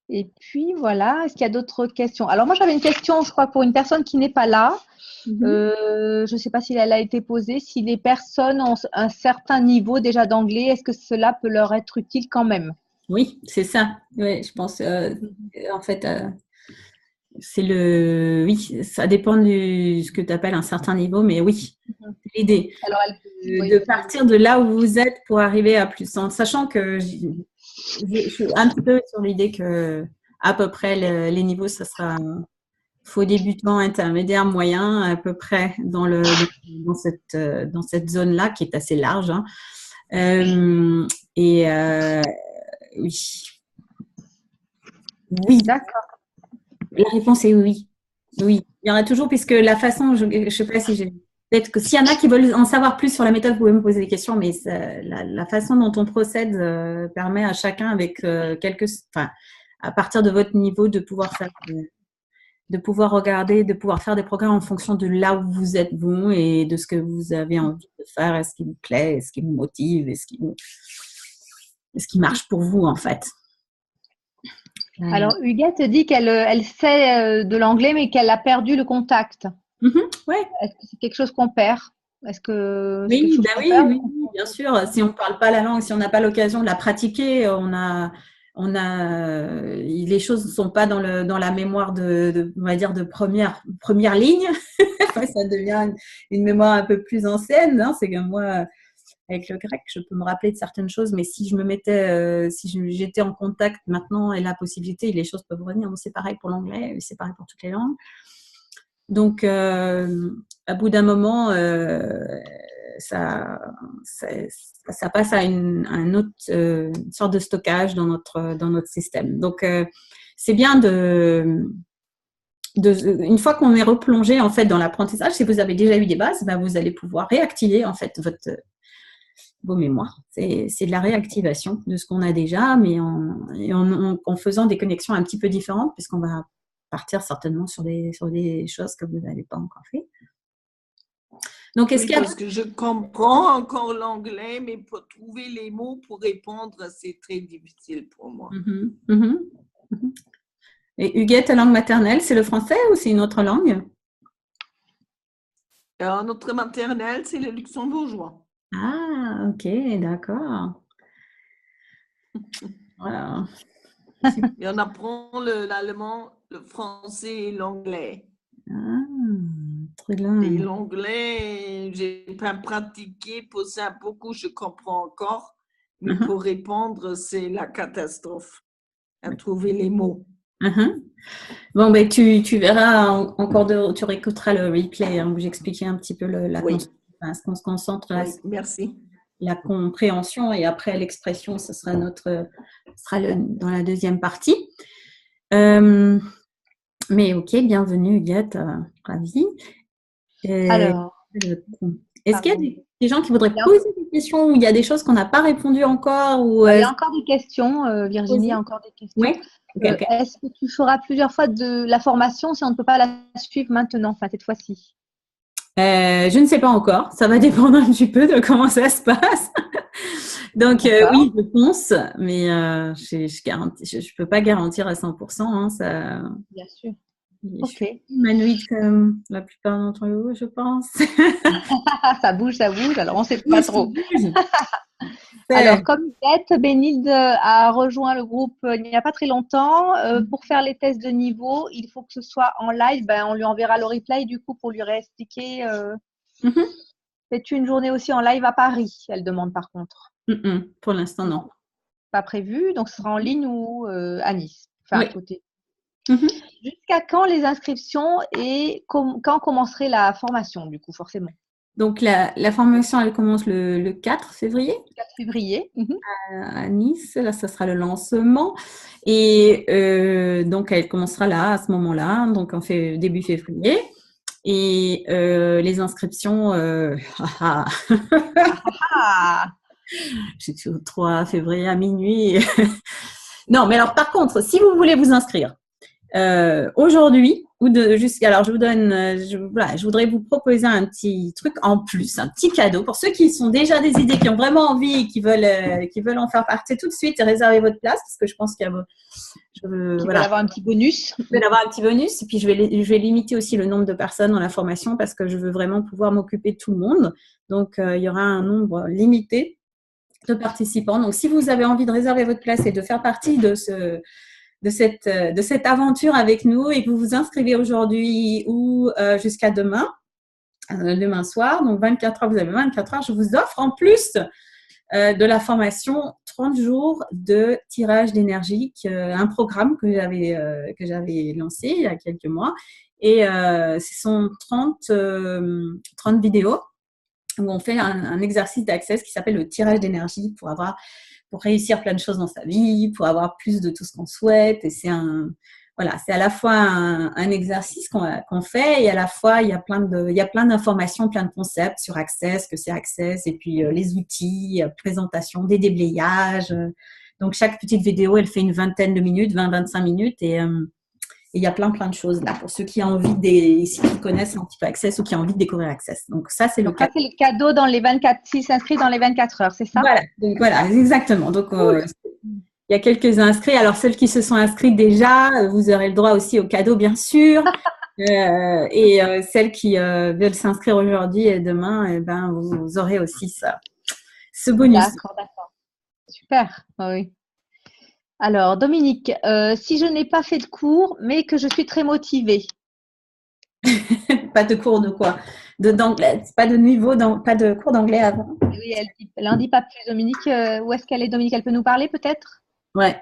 Et puis voilà, est-ce qu'il y a d'autres questions? Alors moi j'avais une question, je crois, pour une personne qui n'est pas là. Je ne sais pas si elle a été posée. Si les personnes ont un certain niveau déjà d'anglais, est-ce que cela peut leur être utile quand même? Oui, c'est ça. Oui, je pense. En fait, oui, ça dépend de ce que tu appelles un certain niveau, mais oui, c'est l'idée de partir de là où vous êtes pour arriver à plus. En sachant que je suis un petit peu sur l'idée que à peu près les niveaux, ça sera faux débutant, intermédiaire, moyen, à peu près dans cette zone-là qui est assez large. Oui. Oui. D'accord. La réponse est oui. Oui. Il y en a toujours, puisque la façon, je ne sais pas si j'ai. Peut-être que s'il y en a qui veulent en savoir plus sur la méthode, vous pouvez me poser des questions, mais la façon dont on procède permet à chacun, avec à partir de votre niveau, de pouvoir regarder, de pouvoir faire des programmes en fonction de là où vous êtes bon et de ce que vous avez envie de faire, est-ce qui vous plaît, est-ce qui vous motive, est-ce qui marche pour vous, en fait. Alors, Huguette dit qu'elle sait de l'anglais, mais qu'elle a perdu le contact. Ouais. Est-ce que c'est quelque chose qu'on perd? Est-ce que oui, bien sûr. Si on ne parle pas la langue, si on n'a pas l'occasion de la pratiquer, on a les choses ne sont pas dans la mémoire on va dire, de première ligne. Enfin, ça devient une mémoire un peu plus ancienne. Hein. C'est comme moi, avec le grec, je peux me rappeler de certaines choses, mais si j'étais en contact maintenant et la possibilité, les choses peuvent revenir. Bon, c'est pareil pour l'anglais, c'est pareil pour toutes les langues. Donc, à bout d'un moment, ça passe à une autre sorte de stockage dans notre système. Donc, c'est bien une fois qu'on est replongé en fait dans l'apprentissage, si vous avez déjà eu des bases, ben, vous allez pouvoir réactiver en fait vos mémoires. C'est de la réactivation de ce qu'on a déjà, mais en faisant des connexions un petit peu différentes, puisqu'on va partir certainement sur des choses que vous n'avez pas encore fait. Donc, parce que je comprends encore l'anglais, mais pour trouver les mots pour répondre, c'est très difficile pour moi. Et Huguette, ta langue maternelle, c'est le français ou c'est une autre langue? Notre maternelle, c'est le luxembourgeois. Ah, ok, d'accord. Voilà. Et on apprend l'allemand, le français et l'anglais. Ah, très bien. Et l'anglais, j'ai pas pratiqué pour ça beaucoup, je comprends encore, mais pour répondre, c'est la catastrophe à trouver les mots. Bon, ben, tu verras encore, tu réécouteras le replay hein, où j'expliquais un petit peu ce qu'on se concentre là. Merci. La compréhension et après l'expression, ce sera dans la deuxième partie. Mais ok, bienvenue Huguette, ravie. Alors, est-ce qu'il y a des gens qui voudraient poser des questions ou il y a des choses qu'on n'a pas répondu encore il y a encore des questions, Virginie, encore des questions. Oui. Okay. Est-ce que tu feras plusieurs fois de la formation si on ne peut pas la suivre maintenant, enfin cette fois-ci? Je ne sais pas encore. Ça va dépendre un petit peu de comment ça se passe. Donc, oui, je pense, mais je peux pas garantir à 100%. Hein, ça... Bien sûr. Je suis humanoïde comme la plupart d'entre vous, je pense. Ça bouge, alors on ne sait pas trop. Alors, comme Huguette, Bénilde a rejoint le groupe il n'y a pas très longtemps. Pour faire les tests de niveau, il faut que ce soit en live. Ben, on lui enverra le replay du coup pour lui réexpliquer. Fais-tu une journée aussi en live à Paris? Elle demande par contre. Pour l'instant, non. Pas prévu. Donc, ce sera en ligne ou à Nice. Enfin, oui. à côté. Jusqu'à quand les inscriptions et quand commencerait la formation, du coup, forcément? Donc, la formation, elle commence le 4 février. 4 février. À Nice. Là, ça sera le lancement. Et donc, elle commencera là, à ce moment-là. Donc, on fait début février. Et les inscriptions, j'ai au 3 février à minuit. Non, mais alors, par contre, si vous voulez vous inscrire, aujourd'hui, alors je vous donne, je voudrais vous proposer un petit truc en plus, un petit cadeau pour ceux qui sont déjà des idées, qui ont vraiment envie et qui veulent en faire partie tout de suite et réserver votre place parce que je pense qu'il y a, veulent avoir un petit bonus. Je vais avoir un petit bonus et puis je vais limiter aussi le nombre de personnes dans la formation parce que je veux vraiment pouvoir m'occuper de tout le monde. Donc il y aura un nombre limité de participants. Donc si vous avez envie de réserver votre place et de faire partie de cette aventure avec nous et que vous vous inscrivez aujourd'hui ou jusqu'à demain soir, donc 24 heures, vous avez 24 heures, je vous offre en plus de la formation 30 jours de tirage d'énergie, un programme que j'avais lancé il y a quelques mois et ce sont 30 vidéos où on fait un exercice d'accès qui s'appelle le tirage d'énergie pour réussir plein de choses dans sa vie, pour avoir plus de tout ce qu'on souhaite. Et c'est à la fois un exercice qu'on fait et à la fois il y a plein d'informations, plein de concepts sur Access, que c'est Access, et puis les outils, présentation, des déblayages. Donc chaque petite vidéo, elle fait une vingtaine de minutes, 20-25 minutes et il y a plein de choses là pour ceux qui ont envie qui connaissent un petit peu Access ou qui ont envie de découvrir Access. Donc ça, c'est le cadeau. Ça, c'est le cadeau dans les 24, s'ils s'inscrivent dans les 24 heures, c'est ça? Voilà, donc voilà, exactement. Donc il y a quelques inscrits. Alors celles qui se sont inscrites déjà, vous aurez le droit aussi au cadeau, bien sûr. Et celles qui veulent s'inscrire aujourd'hui et demain, vous aurez aussi ce bonus. D'accord. Super, oui. Alors, Dominique, si je n'ai pas fait de cours, mais que je suis très motivée. Pas de cours de quoi? D'anglais. Pas de niveau, pas de cours d'anglais avant. Oui, elle n'en dit pas plus. Dominique, où est-ce qu'elle est, Dominique? Elle peut nous parler peut-être? Ouais.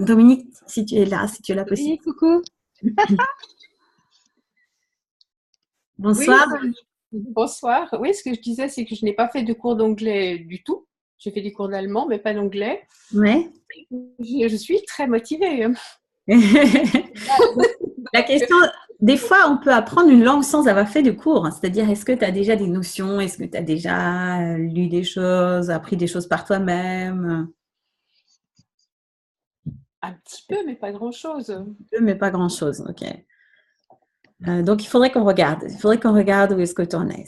Dominique, si tu es là, si tu es la possible. Dominique, coucou. Bonsoir. Oui, bonsoir. Oui, ce que je disais, c'est que je n'ai pas fait de cours d'anglais du tout. J'ai fait des cours d'allemand, mais pas d'anglais. Ouais. Je suis très motivée. La question, des fois, on peut apprendre une langue sans avoir fait de cours. C'est-à-dire, est-ce que tu as déjà des notions? Est-ce que tu as déjà lu des choses, appris des choses par toi-même? Un petit peu, mais pas grand-chose. Mais pas grand-chose, ok. Donc, il faudrait qu'on regarde. Il faudrait qu'on regarde où est-ce que tu en es.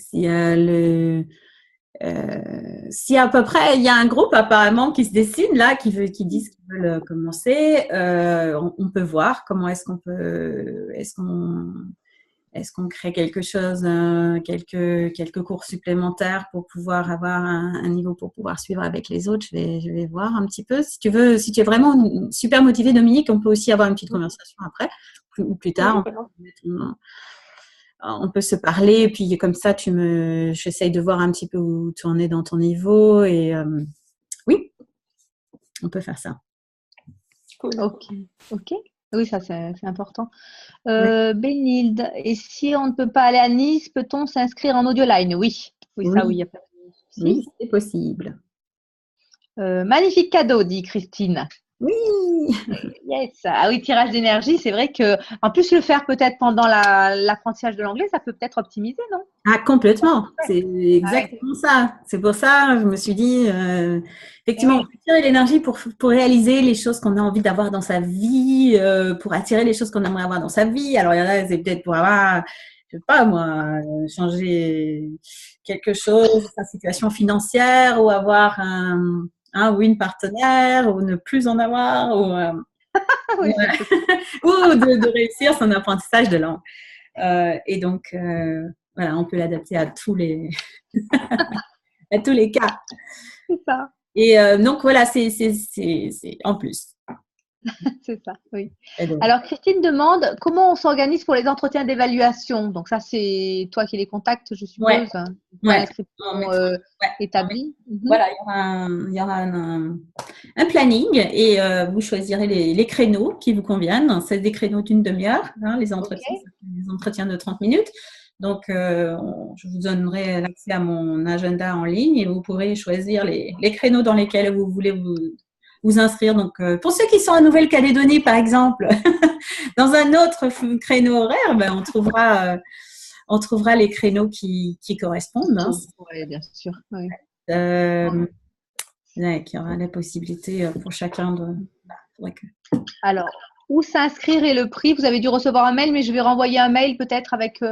Si à peu près, il y a un groupe apparemment qui se dessine là, qui disent qu'ils veulent commencer, on peut voir comment est-ce qu'on crée quelque chose, quelques cours supplémentaires pour pouvoir avoir un niveau pour pouvoir suivre avec les autres. Je vais voir un petit peu. Si tu veux, si tu es vraiment super motivé, Dominique, on peut aussi avoir une petite conversation après ou plus tard. On peut se parler et puis comme ça, j'essaye de voir un petit peu où tu en es dans ton niveau et oui, on peut faire ça. Cool. Ok. Oui, ça c'est important. Bénilde, et si on ne peut pas aller à Nice, peut-on s'inscrire en audio line? Oui. Oui, ça, oui, il n'y a pas de souci. Oui, c'est possible. Magnifique cadeau, dit Christine. Oui. Yes. Ah oui, tirage d'énergie, c'est vrai que en plus le faire peut-être pendant l'apprentissage de l'anglais, ça peut peut-être optimiser, non? Ah, complètement. C'est exactement ça. C'est pour ça, je me suis dit, effectivement, on peut tirer l'énergie pour réaliser les choses qu'on a envie d'avoir dans sa vie, pour attirer les choses qu'on aimerait avoir dans sa vie. Alors, il y en a, c'est peut-être pour avoir, je sais pas moi, changer quelque chose, sa situation financière, ou avoir un ou une partenaire, ou ne plus en avoir, ou, Oui, ou de réussir son apprentissage de langue. Et donc, voilà, on peut l'adapter à tous les cas. c'est ça. Et donc, voilà, c'est en plus. C'est ça, oui. Donc, alors, Christine demande comment on s'organise pour les entretiens d'évaluation. Donc, ça, c'est toi qui les contactes, je suppose. Ouais. L'inscription établie. Voilà, il y aura un planning et vous choisirez les créneaux qui vous conviennent. C'est des créneaux d'une demi-heure, les entretiens, les entretiens de 30 minutes. Donc, je vous donnerai l'accès à mon agenda en ligne et vous pourrez choisir les créneaux dans lesquels vous voulez vous inscrire. Donc, pour ceux qui sont en Nouvelle-Calédonie, par exemple, dans un autre créneau horaire, ben, on trouvera les créneaux qui correspondent. Oui, bien sûr. Oui. Il y aura la possibilité pour chacun de… Alors, où s'inscrire et le prix? Vous avez dû recevoir un mail, mais je vais renvoyer un mail peut-être avec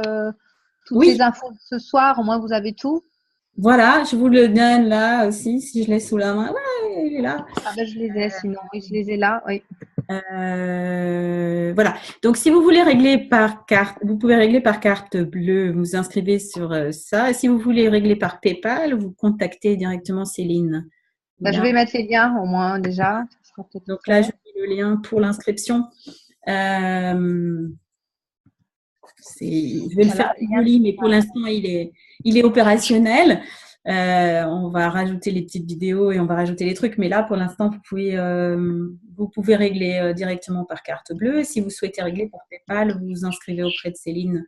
toutes les infos ce soir. Au moins, vous avez tout. Voilà, je vous le donne là aussi, si je l'ai sous la main. Ouais, il est là. Ah ben, je les ai, sinon. Oui, je les ai là, oui. Voilà. Donc, si vous voulez régler par carte, vous pouvez régler par carte bleue. Vous vous inscrivez sur ça. Et si vous voulez régler par PayPal, vous contactez directement Céline. Ben, je vais mettre les liens au moins déjà. Ça sera donc là, je mets le lien pour l'inscription. Je vais le faire en ligne, mais pour l'instant, il est opérationnel. On va rajouter les petites vidéos et on va rajouter les trucs. Mais là, pour l'instant, vous pouvez régler directement par carte bleue. Si vous souhaitez régler par PayPal, vous vous inscrivez auprès de Céline.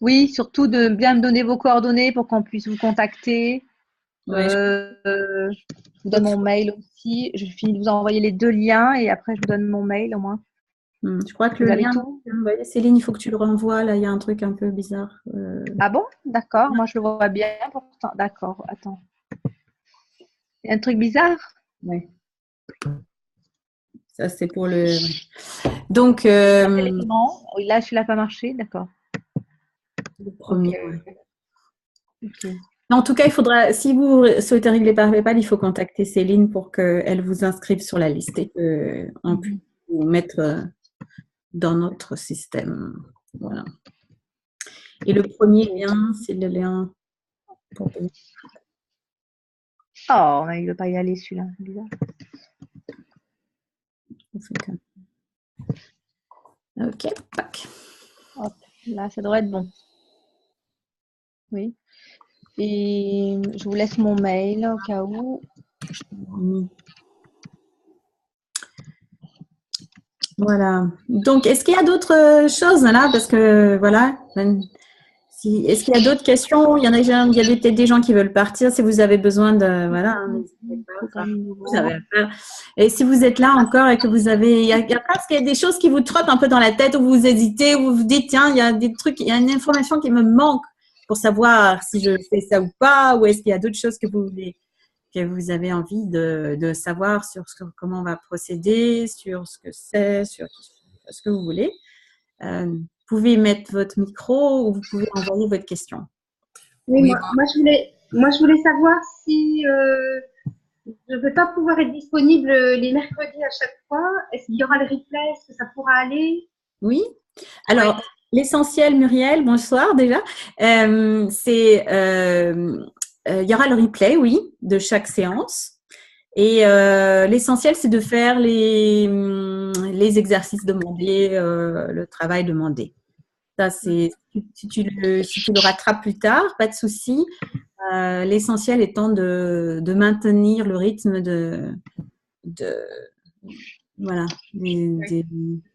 Oui, surtout de bien me donner vos coordonnées pour qu'on puisse vous contacter. Je vous donne mon mail aussi. Je finis de vous envoyer les 2 liens et après, je vous donne mon mail au moins. Je crois que le lien, Céline, il faut que tu le renvoies. Là, il y a un truc un peu bizarre. Ah bon? D'accord. Moi, je le vois bien pourtant. D'accord. Attends. Il y a un truc bizarre? Oui. Ça, c'est pour le… Donc… Oui, là, celui-là n'a pas marché. D'accord. Le premier, okay. En tout cas, il faudra, si vous souhaitez régler par PayPal, il faut contacter Céline pour qu'elle vous inscrive sur la liste et qu'on puisse vous mettre dans notre système. Voilà. Et le premier lien, c'est le lien pour payer. Oh, il ne veut pas y aller celui-là. Bizarre. Ok, tac. Hop, là, ça devrait être bon. Oui. Et je vous laisse mon mail au cas où. Voilà. Donc, est-ce qu'il y a d'autres choses là? Parce que voilà. Est-ce qu'il y a d'autres questions? Il y a peut-être des gens qui veulent partir. Si vous avez besoin de, voilà, n'hésitez pas. Vous avez à faire. Et si vous êtes là encore et que vous avez, il y a parce qu'il y a des choses qui vous trottent un peu dans la tête, ou vous hésitez, ou vous vous dites, tiens, il y a des trucs, il y a une information qui me manque pour savoir si je fais ça ou pas, ou est-ce qu'il y a d'autres choses que vous avez envie de savoir sur comment on va procéder, sur ce que c'est, sur ce que vous voulez. Vous pouvez mettre votre micro ou vous pouvez envoyer votre question. Oui, moi, je voulais savoir si je ne vais pas pouvoir être disponible les mercredis à chaque fois. Est-ce qu'il y aura le replay? Est-ce que ça pourra aller? Oui. Alors, l'essentiel, Muriel, bonsoir déjà. Il y aura le replay, oui, de chaque séance. Et l'essentiel, c'est de faire les exercices demandés, le travail demandé. Ça, c'est si tu le rattrapes plus tard, pas de souci. L'essentiel étant de maintenir le rythme voilà,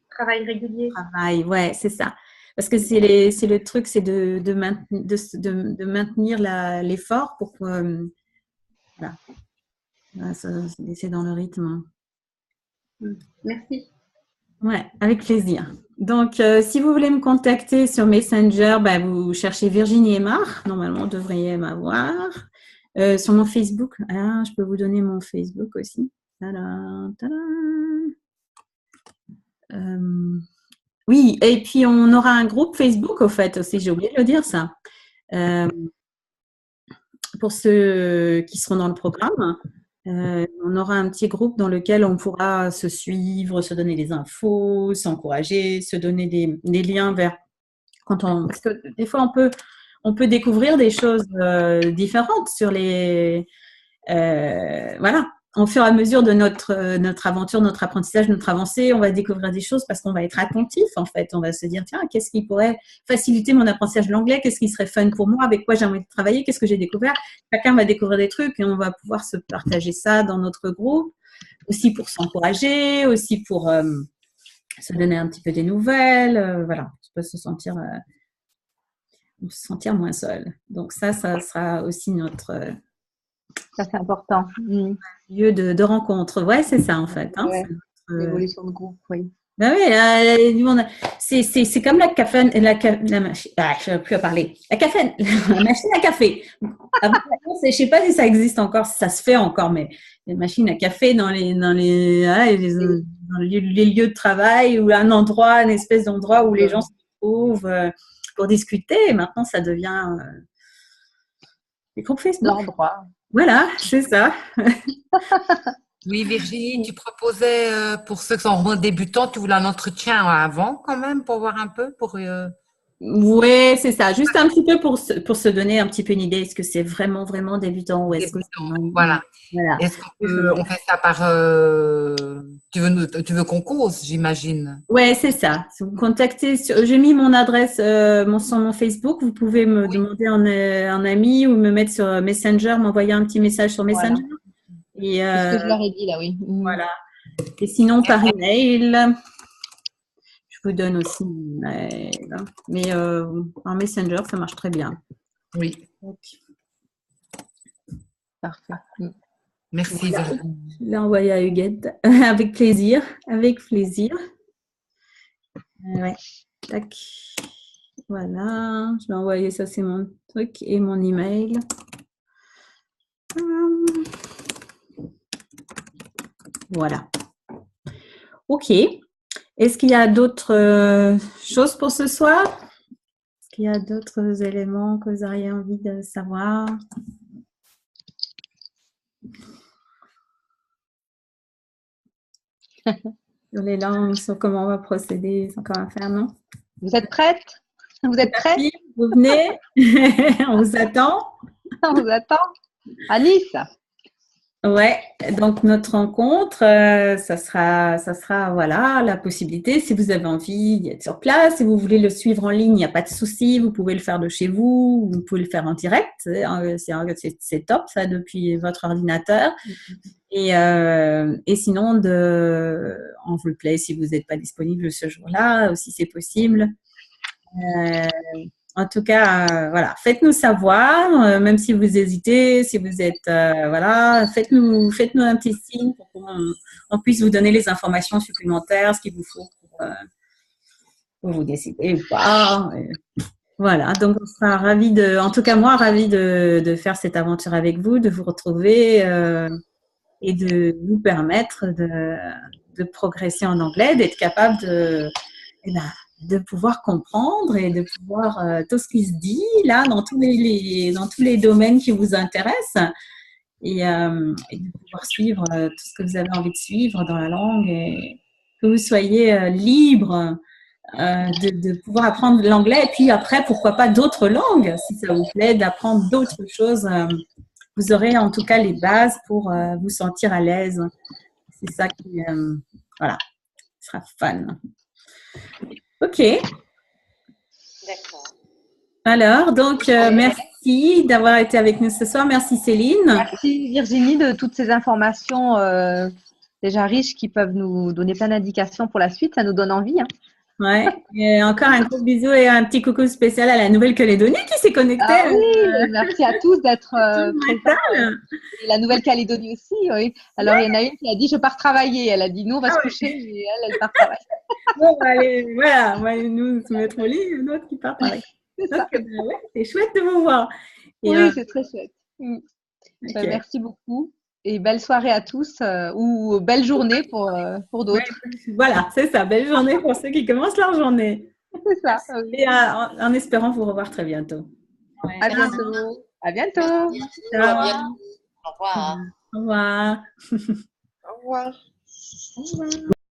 travail régulier. Travail, ouais, c'est ça. Parce que c'est le truc, c'est de maintenir l'effort pour que voilà. C'est dans le rythme. Merci. Ouais, avec plaisir. Donc, si vous voulez me contacter sur Messenger, vous cherchez Virginie Aymar. Normalement, vous devriez m'avoir. Sur mon Facebook, je peux vous donner mon Facebook aussi. Oui, et puis on aura un groupe Facebook, au fait, aussi. J'ai oublié de le dire, ça. Pour ceux qui seront dans le programme. On aura un petit groupe dans lequel on pourra se suivre, se donner des infos, s'encourager, se donner des liens vers parce que des fois on peut découvrir des choses différentes sur voilà. Au fur et à mesure de notre aventure, notre apprentissage, notre avancée, on va découvrir des choses parce qu'on va être attentif, en fait. On va se dire, tiens, qu'est-ce qui pourrait faciliter mon apprentissage de l'anglais? Qu'est-ce qui serait fun pour moi? Avec quoi j'ai envie de travailler? Qu'est-ce que j'ai découvert? Chacun va découvrir des trucs et on va pouvoir se partager ça dans notre groupe. Aussi pour s'encourager, aussi pour se donner un petit peu des nouvelles. Voilà, on peut se sentir moins seul. Donc ça sera aussi notre... Ça, c'est important. lieu de rencontre. Ouais, c'est ça, en fait. Hein, ouais, l'évolution de groupe, oui. Ben oui, c'est comme la café, la machine. Je ne vais plus à parler. La machine à café. Je ne sais pas si ça existe encore, si ça se fait encore, mais les machines à café dans les lieux de travail ou un endroit, une espèce d'endroit où les gens se retrouvent pour discuter. Et maintenant, ça devient les groupes Facebook. L'endroit. Voilà, c'est ça. Oui, Virginie, tu proposais pour ceux qui sont vraiment débutants, tu voulais un entretien avant quand même pour voir un peu Oui, c'est ça. Juste un petit peu pour se donner un petit peu une idée. Est-ce que c'est vraiment, vraiment débutant ou est-ce que voilà. Est-ce qu'on fait ça par… tu veux qu'on cause, j'imagine? Oui, c'est ça. Si vous me contactez, j'ai mis mon adresse sur mon Facebook. Vous pouvez me demander un ami ou me mettre sur Messenger, m'envoyer un petit message sur Messenger. Voilà. Et, c'est ce que je leur ai dit là, oui. Voilà. Et sinon, par email, je vous donne aussi mon email. Mais en Messenger, ça marche très bien. Oui. Donc, parfait. Merci. Voilà. Je l'ai envoyé à Huguette. Avec plaisir. Avec plaisir. Ouais. Tac. Voilà. Je l'ai envoyé, ça c'est mon truc et mon email. Voilà. Ok. Est-ce qu'il y a d'autres choses pour ce soir? Est-ce qu'il y a d'autres éléments que vous auriez envie de savoir? Sur les langues, sur comment on va procéder, sur comment faire, non? Vous êtes prête? Vous êtes prête? Vous venez? On vous attend? On vous attend. Alice? Ouais, donc notre rencontre, ça sera voilà la possibilité. Si vous avez envie d'être sur place, si vous voulez le suivre en ligne, il n'y a pas de souci. Vous pouvez le faire de chez vous, vous pouvez le faire en direct. C'est top ça depuis votre ordinateur. Et sinon en replay si vous n'êtes pas disponible ce jour-là, aussi c'est possible. En tout cas, voilà, faites-nous savoir, même si vous hésitez, si vous êtes, voilà, faites-nous un petit signe pour qu'on puisse vous donner les informations supplémentaires, ce qu'il vous faut pour vous décider ou pas. Voilà, donc on sera ravis en tout cas moi, ravis de faire cette aventure avec vous, de vous retrouver et de vous permettre de progresser en anglais, d'être capable de pouvoir comprendre et de pouvoir tout ce qui se dit là dans tous les domaines qui vous intéressent et de pouvoir suivre tout ce que vous avez envie de suivre dans la langue et que vous soyez libre de pouvoir apprendre l'anglais et puis après pourquoi pas d'autres langues si ça vous plaît d'apprendre d'autres choses. Vous aurez en tout cas les bases pour vous sentir à l'aise. C'est ça qui voilà, sera fun. Ok. D'accord. Alors, donc, merci d'avoir été avec nous ce soir. Merci Céline. Merci Virginie de toutes ces informations déjà riches qui peuvent nous donner plein d'indications pour la suite. Ça nous donne envie. Hein. Ouais. Et encore un gros bisou et un petit coucou spécial à la Nouvelle-Calédonie qui s'est connectée. Ah oui, merci à tous d'être présents. Et la Nouvelle-Calédonie aussi, oui. Alors, il y en a une qui a dit « je pars travailler ». Elle a dit « nous, on va se coucher » et elle part travailler. Bon, allez, voilà, on va nous se mettre au lit, une autre qui part travailler. C'est chouette de vous voir. Et oui, c'est très chouette. Okay. Merci beaucoup. Et belle soirée à tous ou belle journée pour d'autres. Ouais, voilà, c'est ça. Belle journée pour ceux qui commencent leur journée. C'est ça. Et en espérant vous revoir très bientôt. Ouais, à bientôt. À bientôt. À bientôt. Au revoir. Au revoir. Au revoir. Au revoir.